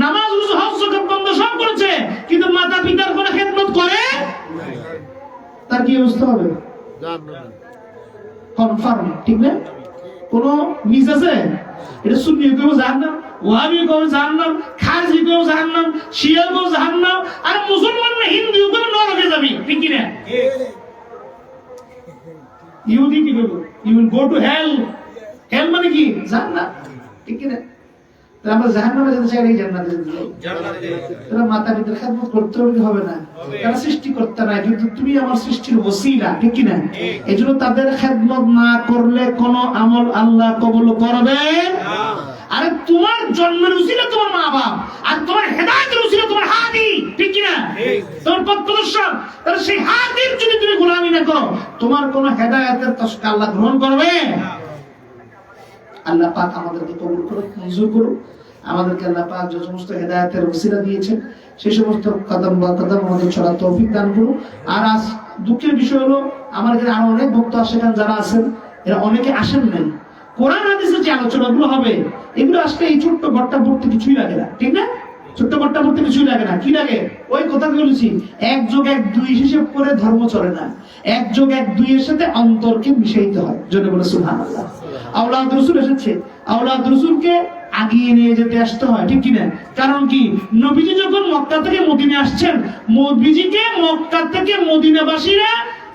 নামাজ রোজা হজ যাকাত বন্ধ সব করেছে কিন্তু মাতা পিতার কোনো খেদমত করে, তার কি অবস্থা হবে? কনফার্ম, ঠিক না? কোন মিস আছে? এটা সুন্নি কেউ জাহান্নাম, ওয়াহাবি কেউ জাহান্নাম, খারজি কেউ জাহান্নাম, শিয়া কেউ জাহান্নাম, আর মুসলমান না হিন্দু কেউ নরকে যাবি, ঠিক কি না? ইহুদি কি বলবো? You will go to hell. Hell মানে কি? জাহান্নাম, ঠিক কি না? তাহলে আমরা জাহান্নামে যেতে চাই নাকি জান্নাতে যেতে চাই? তাহলে মাতা পিতার খেদমত করতে হবে না? তারা সৃষ্টিকর্তা না, কিন্তু তুমি আমার সৃষ্টির ওসিলা, ঠিক কি না? এজন্য তাদের খেদমত না করলে কোন আমল আল্লাহ কবুল করবে না। আরে তোমার জন্মের উসিলা তোমার মা বাপ, আর তোমার হেদায়েতের উসিলা তোমার হাদি, ঠিক কি না? তোমার পথ প্রদর্শক। তাহলে সেই হাদির যদি তুমি গোলামি না করো, তোমার কোন হেদায়েতের তসকা আল্লাহ গ্রহণ করবে না। আল্লাহ পাক আমাদেরকে কবুল করুন, মঞ্জুর করুন। আমাদেরকে আল্লাহ পাক যে সমস্ত হেদায়েতের ওসিলা দিয়েছেন সেই সমস্ত কদম বা কদম আমাদের চলার তৌফিক দান করুন। আর আজ দুঃখের বিষয় হলো আমার এখানে আরো অনেক ভক্ত আসেন, যারা আছেন এরা অনেকে আসেন নাই। কোরআন হাদিসের যে আলোচনাগুলো হবে এগুলো আসলে এই ছোট্ট ঘরটা পড়তে কিছুই লাগে না, ঠিক না? ছোট্ট ঘরটা পড়তে কিছুই লাগে না। কি লাগে? ওই কথা বলেছি, 1 + 1 2 হিসেব করে ধর্ম চলে না। 1 + 1 2 এর সাথে অন্তরকে মিশাইতে হয়। জোরে বলে সুবহানাল্লাহ। আওলাদ রাসূল এসেছে, আওলাদ রাসূলকে আগিয়ে নিয়ে যেতে আসতে হয়, ঠিক কি না? কারণ কি? নবীজি যখন মক্কা থেকে মদিনা আসছেন, নবীজিকে মক্কা থেকে মদিনাবাসীরা,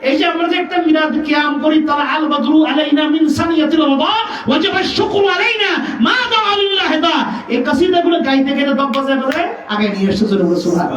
এই যে আমরা যে একটা মিলাদ কিয়াম করি, তালা আল বদরু আলাইনা মিন সানিয়াতিল ওয়াদা ওয়াজিবা শুকরু আলাইনা মা দাআ লিল্লাহি দা, এই কাসিদাগুলো গাইতে গাইতে দব বাজায় বাজায় আগে নিয়ে এসেছে। সুবহানাল্লাহ।